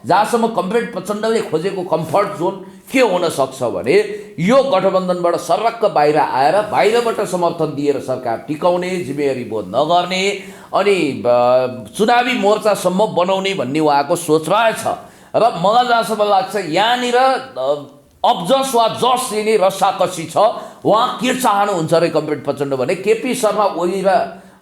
जहाँसम्म कमरेड प्रचण्डले खोजेको कम्फर्ट जोन के हुन सक्छ भने यो गठबन्धनबाट सर्रक्क बाहिर आएर बाहिरबाट समर्थन दिएर सरकार टिकाउने, जिम्मेवारी बोध नगर्ने अनि चुनावी मोर्चासम्म बनाउने भन्ने उहाँको सोच रहेछ। र मलाई जहाँसम्म लाग्छ यहाँनिर अब जस वा जस लिने रसाकसी छ। उहाँ के चाहनुहुन्छ अरे कमरेड प्रचण्ड भने केपी शर्मा ओली र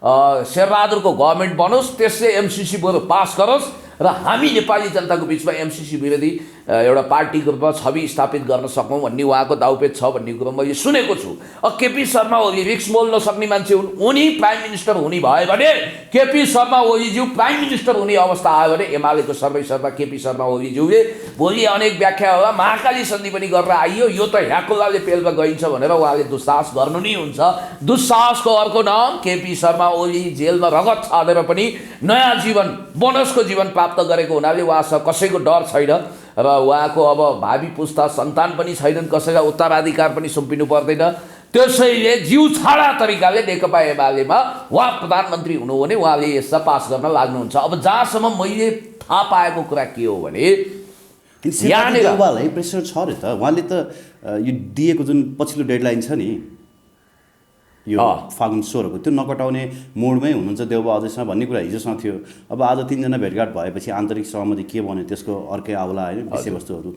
शेरबहादुरको गभर्मेन्ट बनोस्, त्यसले एमसिसी बरु पास गरोस् र हामी नेपाली जनताको बिचमा एमसिसी विरोधी एउटा पार्टीको रूपमा छवि स्थापित गर्न सकौँ भन्ने उहाँको दाउपेच छ भन्ने कुरो मैले सुनेको छु। केपी शर्मा ओली रिक्स मोल्न सक्ने मान्छे हुन्, उनी प्राइम मिनिस्टर हुने भयो भने केपी शर्मा ओलीज्यू प्राइम मिनिस्टर हुने अवस्था आयो भने एमालेको सर्वेसर्वा केपी शर्मा ओलीज्यूले भोलि अनेक व्याख्या होला महाकाली सन्धि पनि गरेर आइयो, यो त ह्याकुलाले पेलमा गइन्छ भनेर उहाँले दुस्साहस गर्नु नै हुन्छ। दुस्साहसको अर्को नाम केपी शर्मा ओली जेलमा रगत छाडेर पनि नयाँ जीवन, बोनसको जीवन प्राप्त गरेको हुनाले उहाँसँग कसैको डर छैन र उहाँको अब भावी पुस्ता सन्तान पनि छैनन्, कसैलाई उत्तराधिकार पनि सुम्पिनु पर्दैन। त्यसैले जिउ छाडा तरिकाले नेकपा एमालेमा उहाँ प्रधानमन्त्री हुनु भने उहाँले यसलाई पास गर्न लाग्नुहुन्छ। अब जहाँसम्म मैले थाहा पाएको कुरा के हो भने यहाँनिर उहाँलाई प्रेसर छ अरे त, उहाँले त यो दिएको जुन पछिल्लो डेडलाइन छ नि यो फागुन 16 को त्यो नकटाउने मोडमै हुनुहुन्छ देउबा अझैसम्म भन्ने कुरा हिजोसँग थियो। अब आज 3 जना भेटघाट भएपछि आन्तरिक सहमति के बन्यो त्यसको अर्कै आउला होइन विषयवस्तुहरू।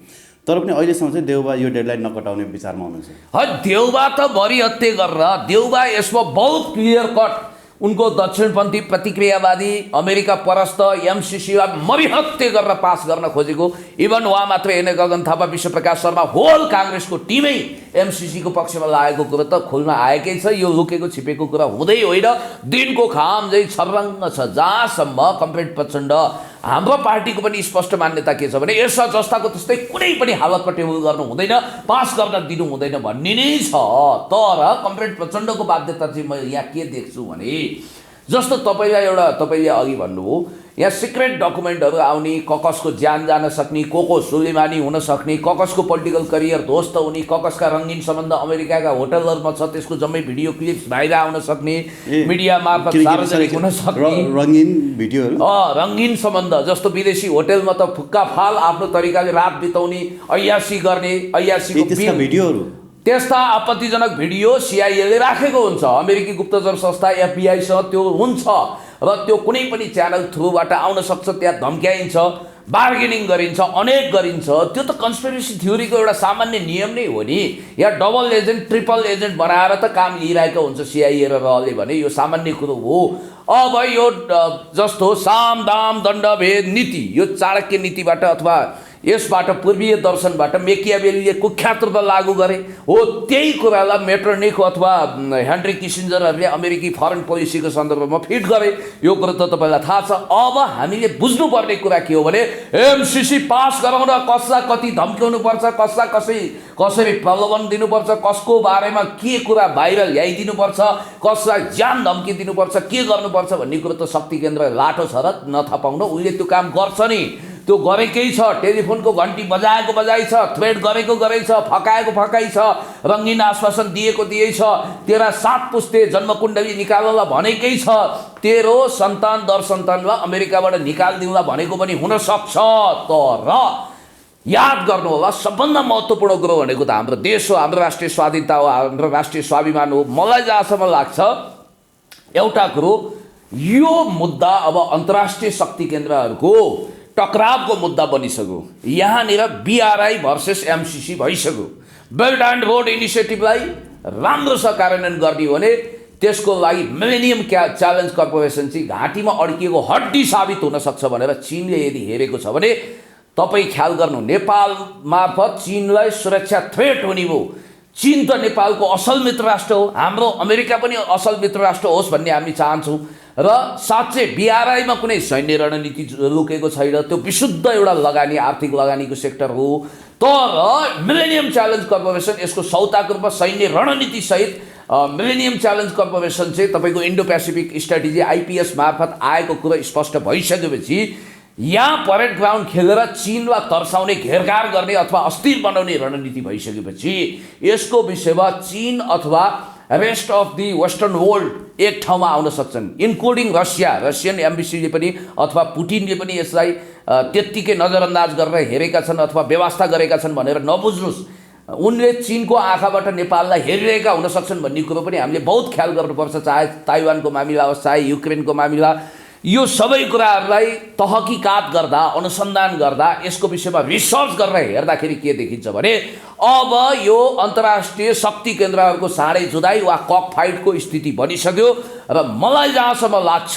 तर पनि अहिलेसम्म चाहिँ देउबा यो डेडलाइन नकटाउने विचारमा हुनुहुन्छ। देउबा त मरिहत्ते गरेर देउबा यसमा बहुत क्लियर कट उनको दक्षिणपन्थी प्रतिक्रियावादी अमेरिका परस्त एमसिसीलाई मरिहत्ते गरेर पास गर्न खोजेको। इभन उहाँ मात्र होइन, गगन थापा, विश्वप्रकाश शर्मा, होल काङ्ग्रेसको टिमै एमसिसीको पक्षमा लागेको कुरो त खुल्न आएकै छ। यो लुकेको छिपेको कुरा हुँदै होइन, दिनको खाम चाहिँ छर्रङ्ग छ। जहाँसम्म कमरेड प्रचण्ड हाम्रो पार्टीको पनि स्पष्ट मान्यता के छ भने यसमा जस्ताको त्यस्तै कुनै पनि हालतमा टेबल गर्नु हुँदैन, पास गर्न दिनु हुँदैन भन्ने नै छ। तर कमरेड प्रचण्डको बाध्यता चाहिँ म यहाँ के देख्छु भने जस्तो तपाईँले अघि भन्नुभयो यहाँ सिक्रेट डकुमेन्टहरू आउने, ककसको ज्यान जान सक्ने, को सुलेमानी हुन सक्ने, ककसको पोलिटिकल करियर ध्वस्त हुने, ककसका रङ्गीन सम्बन्ध अमेरिकाका होटलहरूमा छ, त्यसको जम्मै भिडियो क्लिप्स बाहिर आउन सक्ने, मिडिया मार्फत सार्वजनिक हुन सक्ने रङ्गीन भिडियोहरू, रङ्गीन सम्बन्ध जस्तो विदेशी होटलमा त फुक्का फाल आफ्नो तरिकाले रात बिताउने, अय्यासी गर्ने, अय्यासीको भिडियोहरू, त्यस्ता आपत्तिजनक भिडियो सिआइएले राखेको हुन्छ। अमेरिकी गुप्तचर संस्था एफबिआईसँग त्यो हुन्छ र त्यो कुनै पनि च्यानल थ्रुबाट आउन सक्छ, त्यहाँ धम्क्याइन्छ, बार्गेनिङ गरिन्छ, अनेक गरिन्छ। त्यो त कन्स्पिरेसी थ्योरीको एउटा सामान्य नियम नै हो नि। यहाँ डबल एजेन्ट, ट्रिपल एजेन्ट बनाएर त काम लिइरहेको हुन्छ सिआइए र रहले भने यो सामान्य कुरो हो। अब यो जस्तो साम दाम दण्ड भेद नीति, यो चाणक्य नीतिबाट अथवा यसबाट पूर्वीय दर्शनबाट मेकियावेलीले कुख्यात रूपमा लागू गरे हो, त्यही कुरालाई मेटरनिख अथवा हेनरी किसिन्जरहरूले अमेरिकी फरेन पोलिसीको सन्दर्भमा फिट गरे। यो कुरो त तपाईँलाई थाहा छ। अब हामीले बुझ्नुपर्ने कुरा के हो भने एमसिसी पास गराउन कसलाई कति धम्क्याउनुपर्छ, कसलाई कसरी प्रलोभन दिनुपर्छ, कसको बारेमा के कुरा बाहिर ल्याइदिनुपर्छ, कसलाई ज्यान धम्की दिनुपर्छ, के गर्नुपर्छ भन्ने कुरो त शक्ति केन्द्र लाटो छ र नथा पाउन उसले त्यो काम गर्छ नि। त्यो गरेकै छ, टेलिफोनको घन्टी बजाएको बजाइ छ, थ्रेड गरेको गरै छ, फकाएको फकाइ छ, रङ्गीन आश्वासन दिएको दिएकै छ, तेरा 7 पुस्ते जन्मकुण्डली निकाल्नलाई भनेकै छ, तेरो सन्तान दर सन्तानलाई अमेरिकाबाट निकालिदिउँला भनेको पनि हुनसक्छ। तर याद गर्नु होला सबभन्दा महत्त्वपूर्ण कुरो भनेको त हाम्रो देश हो, हाम्रो राष्ट्रिय स्वाधीनता हो, हाम्रो राष्ट्रिय स्वाभिमान हो। मलाई जहाँसम्म लाग्छ एउटा कुरो, यो मुद्दा अब अन्तर्राष्ट्रिय शक्ति केन्द्रहरूको टकरावको मुद्दा बनिसक्यो। यहाँनिर बिआरआई भर्सेस एमसिसी भइसक्यो। बेल्ट एन्ड रोड इनिसिएटिभलाई राम्रोसँग कार्यान्वयन गर्ने हो भने त्यसको लागि मिलेनियम च्यालेन्ज कर्पोरेसन चाहिँ घाँटीमा अड्किएको हड्डी साबित हुन सक्छ भनेर चीनले यदि हेरेको छ भने तपाईँ ख्याल गर्नु, नेपाल मार्फत चीनलाई सुरक्षा थ्रेट हुने भयो। चीन त नेपालको असल मित्र राष्ट्र हो, हाम्रो अमेरिका पनि असल मित्र राष्ट्र होस् भन्ने हामी चाहन्छौँ। र साँच्चै बिआरआईमा कुनै सैन्य रणनीति लुकेको छैन, त्यो विशुद्ध एउटा लगानी, आर्थिक लगानीको सेक्टर हो। तर मिलेनियम च्यालेन्ज कर्पोरेसन यसको सौताको रूपमा सैन्य रणनीति सहित मिलेनियम च्यालेन्ज कर्पोरेसन चाहिँ तपाईँको इन्डो पेसिफिक स्ट्राटेजी आइपिएस मार्फत आएको कुरो स्पष्ट भइसकेपछि यहाँ परेड ग्राउन्ड खेलेर चीनलाई तर्साउने, घेरघार गर्ने अथवा अस्थिर बनाउने रणनीति भइसकेपछि यसको विषयमा चीन अथवा rest of the western world एक ठाउँमा आउन सक्छन्, इन्क्लुडिङ रसियन एम्बेसीले पनि अथवा पुटिनले पनि यसलाई त्यत्तिकै नजरअन्दाज गरेर हेरेका छन् अथवा व्यवस्था गरेका छन् भनेर नबुझ्नुहोस्। उनले चीनको आँखाबाट नेपाललाई हेरिरहेका हुन सक्छन् भन्ने कुरो पनि हामीले बहुत ख्याल गर्नुपर्छ। चाहे ताइवानको मामिला होस्, चाहे युक्रेनको मामिला, यो सबै कुराहरूलाई तहकिकात गर्दा, अनुसन्धान गर्दा, यसको विषयमा रिसर्च गरेर हेर्दाखेरि के देखिन्छ भने अब यो अन्तर्राष्ट्रिय शक्ति केन्द्रहरूको साँडै जुधाइ वा कक फाइटको स्थिति बनिसक्यो। र मलाई जहाँसम्म लाग्छ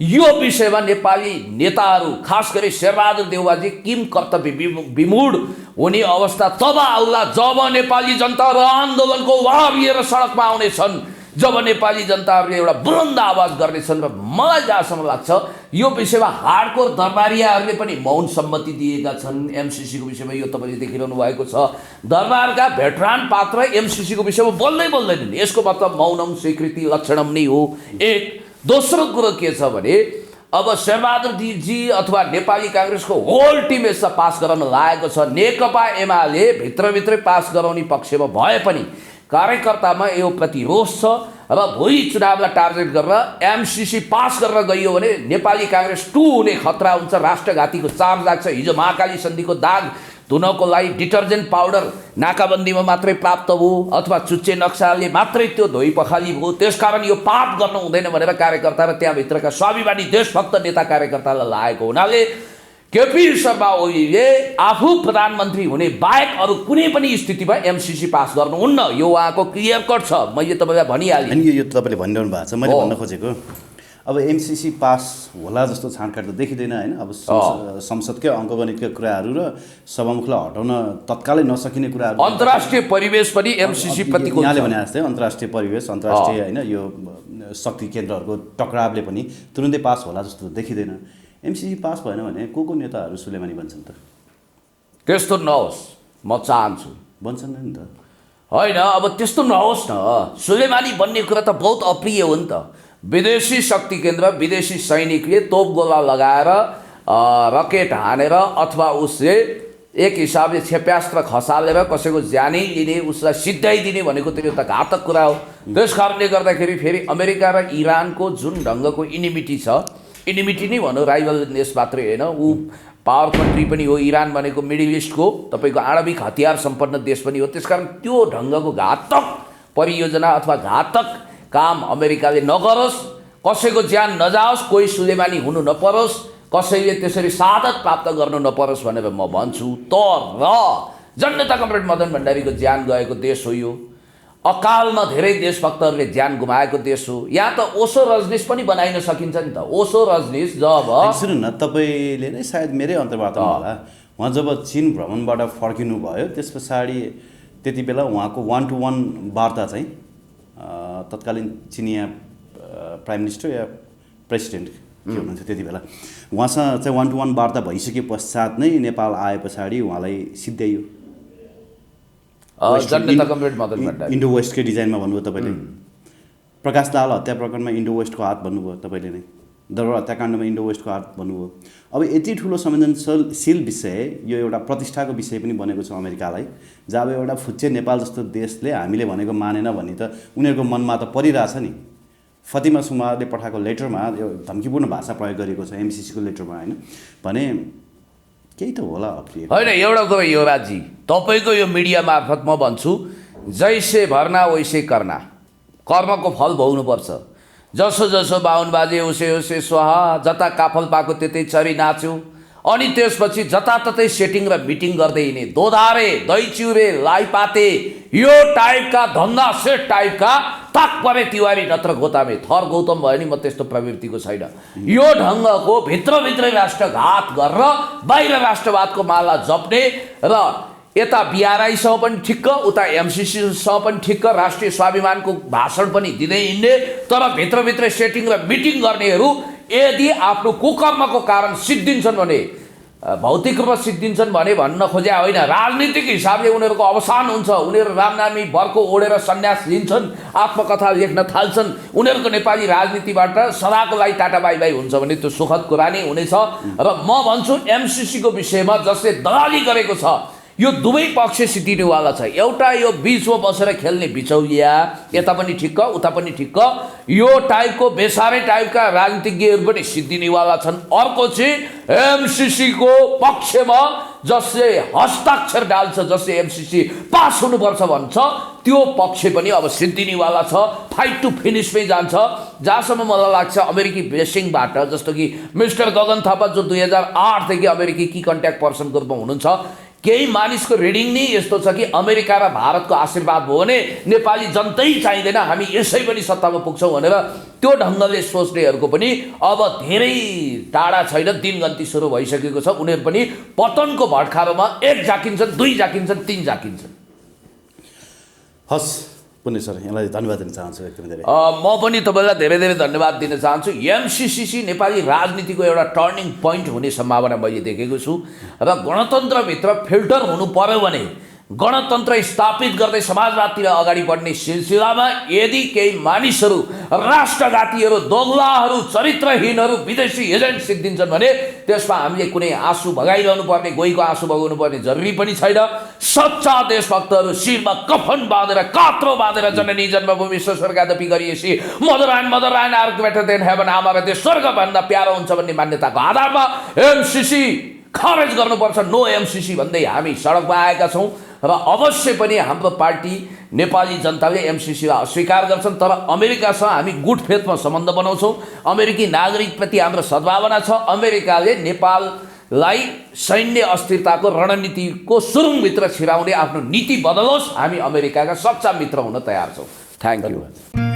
यो विषयमा नेपाली नेताहरू, खास गरी शेरबहादुर देउवाजी किम कर्तव्य विमूढ हुने अवस्था तब आउला जब नेपाली जनताहरू आन्दोलनको भाव लिएर सडकमा आउनेछन्, जब नेपाली जनताहरूले एउटा बुलन्द आवाज गर्नेछन्। र मलाई जहाँसम्म लाग्छ यो विषयमा हार्डकोर दरबारियाहरूले पनि मौन सम्मति दिएका छन्। एमसीसीको विषयमा यो तपाईँले देखिरहनु भएको छ, दरबारका भेटरान पात्र एमसीसीको विषयमा बोल्दैनन्। यसको मतलब मौनम स्वीकृति लक्षणम नै हो। एक दोस्रो कुरो के छ भने अब शेरबहादुर जी अथवा नेपाली काङ्ग्रेसको होल टिम यसमा पास गराउन लागेको छ। नेकपा एमाले भित्रभित्रै पास गराउने पक्षमा भए पनि कार्यकर्तामा यो प्रतिरोध छ र भोलि चुनावलाई टार्गेट गरेर एमसीसी पास गरेर गइयो भने नेपाली काङ्ग्रेस 2 हुने खतरा हुन्छ। राष्ट्रघातीको चार्ज लाग्छ। हिजो महाकाली सन्धिको दाग धुनको लागि डिटर्जेन्ट पाउडर नाकाबन्दीमा मात्रै प्राप्त भयो अथवा चुच्चे नक्साले मात्रै त्यो धोइ पखाली भयो। त्यसकारण यो पाप गर्नु हुँदैन भनेर कार्यकर्ता र त्यहाँभित्रका स्वाभिमानी देशभक्त नेता कार्यकर्तालाई लागेको हुनाले केपी शर्मा ओलीले आफू प्रधानमन्त्री हुने बाहेक अरू कुनै पनि स्थितिमा एमसीसी पास गर्नुहुन्न। यो उहाँको क्लियर कट छ। मैले तपाईँलाई भनिहालेँ। अनि यो तपाईँले भनिरहनु भएको छ, मैले भन्न खोजेको अब एमसीसी पास होला जस्तो छाँटकाट त देखिँदैन होइन। अब संसदकै अङ्कगणितका कुराहरू र सभामुखलाई हटाउन तत्कालै नसकिने कुराहरू, अन्तर्राष्ट्रिय परिवेश पनि एमसीसी प्रतिकूल यहाँले भने जस्तै अन्तर्राष्ट्रिय परिवेश, अन्तर्राष्ट्रिय होइन यो शक्ति केन्द्रहरूको टक्रावले पनि तुरुन्तै पास होला जस्तो देखिँदैन। एमसीसी पास भएन भने को नेताहरू सुलेमानी बन्छन् त? त्यस्तो नहोस्, म चाहन्छु। बन्छन् नि त? होइन, अब त्यस्तो नहोस् न। सुलेमानी बन्ने कुरा त बहुत अप्रिय हो नि त। विदेशी शक्ति केन्द्र, विदेशी सैनिकले तोप गोला लगाएर रकेट हानेर अथवा उसले एक हिसाबले क्षेप्यास्त्र खसालेर कसैको ज्यानै लिने, उसलाई सिद्धाइदिने भनेको त यो त घातक कुरा हो। त्यस कारणले गर्दाखेरि फेरि अमेरिका र इरानको जुन ढङ्गको इनिमिटी छ, इनिमिटी नै भनौँ, राइभल देश मात्रै होइन, ऊ पावर कन्ट्री पनि हो। इरान भनेको मिडल इस्टको तपाईँको आणविक हतियार सम्पन्न देश पनि हो। त्यसकारण त्यो ढङ्गको घातक परियोजना अथवा घातक काम अमेरिकाले नगरोस्, कसैको ज्यान नजाओस्, कोही सुलेमानी हुनु नपरोस्, कसैले त्यसरी शहादत प्राप्त गर्नु नपरोस् भनेर म भन्छु। तर जनता कमरेड मदन भण्डारीको ज्यान गएको देश हो यो। अकालमा धेरै देशभक्तहरूले ज्यान गुमाएको देश हो। यहाँ त ओसो रजनीश पनि बनाइन सकिन्छ नि त। ओसो रजनीश जब सुन्नु न, तपाईँले नै सायद मेरै अन्तर्वार्ता होला, उहाँ जब चीन भ्रमणबाट फर्किनु भयो त्यस पछाडि त्यति बेला उहाँको 1-to-1 वार्ता चाहिँ तत्कालीन चिनिया प्राइम मिनिस्टर या प्रेसिडेन्ट के हुनुहुन्थ्यो त्यति बेला, उहाँसँग चाहिँ 1-to-1 वार्ता भइसके पश्चात नै नेपाल आए पछाडि उहाँलाई सिद्ध्याइयो। जनता कमरेड मदन भण्डारी इन्डो वेस्टकै डिजाइनमा भन्नुभयो तपाईँले। प्रकाश दाहाल हत्या प्रकरणमा इन्डो वेस्टको हात भन्नुभयो तपाईँले नै। दरबार हत्याकाण्डमा इन्डो वेस्टको हात भन्नुभयो। अब यति ठुलो संवेदनशील विषय, यो एउटा प्रतिष्ठाको विषय पनि बनेको छ अमेरिकालाई, जब एउटा फुच्चे नेपाल जस्तो देशले हामीले भनेको मानेन भने त उनीहरूको मनमा त परिरहेछ नि। फतिमा सुमारले पठाएको लेटरमा यो धम्कीपूर्ण भाषा प्रयोग गरेको छ एमसीसीको लेटरमा होइन भने केही त होला अप्रिय होइन। एउटा कुरो युवराजी, तपाईँको यो मिडिया मार्फत म भन्छु, जैसे भर्ना वैसे करना, कर्मको फल भोग्नुपर्छ। जसो जसो बाहुन बाजे उसे उसे स्वाहा, जता काफल पाएको त्यतै चरी नाच्यो, अनि त्यसपछि जताततै सेटिङ र मिटिङ गर्दै हिँड्ने, दोधारे दैचिउरे लाइपाते यो टाइपका धन्दा सेट टाइपका ताक परे तिवारी नत्र गोतामे, थर गौतम भयो नि म त्यस्तो प्रवृत्तिको छैन। यो ढङ्गको भित्रभित्रै राष्ट्रघात गरेर बाहिर राष्ट्रवादको माला जप्ने र यता बिआरआईसँग पनि ठिक्क, उता एमसीसीसँग पनि ठिक्क, राष्ट्रिय स्वाभिमानको भाषण पनि दिँदै हिँड्ने, तर भित्रभित्रै सेटिङ र मिटिङ गर्नेहरू यदि आफ्नो कुकर्मको कारण सिद्धिन्छन् भने, भौतिक रूपमा सिद्धिन्छन् भने भन्न खोजे होइन, राजनीतिक हिसाबले उनीहरूको अवसान हुन्छ। उनीहरू रामनामी बर्को ओढेर सन्यास लिन्छन्, आत्मकथा लेख्न थाल्छन्, उनीहरूको नेपाली राजनीतिबाट सदाको लागि टाटा बाई बाई हुन्छ भने त्यो सुखद कुरा नै हुनेछ। र म भन्छु एमसीसीको विषयमा जसले दलाली गरेको छ, यो दुवै पक्ष सिद्धिनेवाला छ। एउटा यो बिचमा बसेर खेल्ने बिचौलिया, यता पनि ठिक्क उता पनि ठिक्क, यो टाइपको बेसारे टाइपका राजनीतिज्ञहरू पनि सिद्धिनेवाला छन्। अर्को चाहिँ एमसिसीको पक्षमा जसले हस्ताक्षर डाल्छ, जसले एमसिसी पास हुनुपर्छ भन्छ, त्यो पक्ष पनि अब सिद्धिनेवाला छ। फाइट टु फिनिसमै जान्छ। जहाँसम्म मलाई लाग्छ अमेरिकी बेसिङबाट, जस्तो कि मिस्टर गगन थापा जो 2008 देखि अमेरिकी की कन्ट्याक्ट पर्सनको रूपमा हुनुहुन्छ, केही मानिसको रिडिङ नै यस्तो छ कि अमेरिका र भारतको आशीर्वाद भयो भने नेपाली जनतै चाहिँदैन, हामी यसै पनि सत्तामा पुग्छौँ भनेर त्यो ढङ्गले सोच्नेहरूको पनि अब धेरै टाढा छैन, दिनगन्ती सुरु भइसकेको छ। उनीहरू पनि पतनको भट्खारोमा 1 जाकिन्छन्, 2 जाकिन्छन्, 3 जाकिन्छन्। हस् पुण्य सर, यहाँलाई धन्यवाद दिन चाहन्छु एकदमै धेरै। म पनि तपाईँलाई धेरै धेरै धन्यवाद दिन चाहन्छु। एमसिसी नेपाली राजनीतिको एउटा टर्निङ पोइन्ट हुने सम्भावना मैले देखेको छु र गणतन्त्रभित्र फिल्टर हुनु पर्यो भने गणतन्त्र स्थापित गर्दै समाजवादतिर अगाडि बढ्ने सिलसिलामा यदि केही मानिसहरू, राष्ट्रघातीहरू, दोगलाहरू, चरित्रहीनहरू, विदेशी एजेन्ट सिद्धिन्छन् भने त्यसमा हामीले कुनै आँसु भगाइरहनु पर्ने, गोहीको आँसु भगाउनु पर्ने जरुरी पनि छैन। सच्चा देशभक्तहरू शिरमा कफन बाँधेर, कात्रो बाँधेर जननी जन्मभूमि स्वर्गदपि गरिएसी mother land are greater than heaven, आमा र देश स्वर्गभन्दा प्यारो हुन्छ भन्ने मान्यताको आधारमा एमसिसी खारेज गर्नुपर्छ। नो एमसिसी भन्दै हामी सडकमा आएका छौँ र अवश्य पनि हाम्रो पार्टी नेपाली जनताले एमसिसीलाई अस्वीकार गर्छन्। तर अमेरिकासँग हामी गुड फेथमा सम्बन्ध बनाउँछौँ। अमेरिकी नागरिकप्रति हाम्रो सद्भावना छ। अमेरिकाले नेपाललाई सैन्य अस्थिरताको रणनीतिको सुरुङभित्र छिराउने आफ्नो नीति बदलोस्, हामी अमेरिकाका सच्चा मित्र हुन तयार छौँ। Thank you.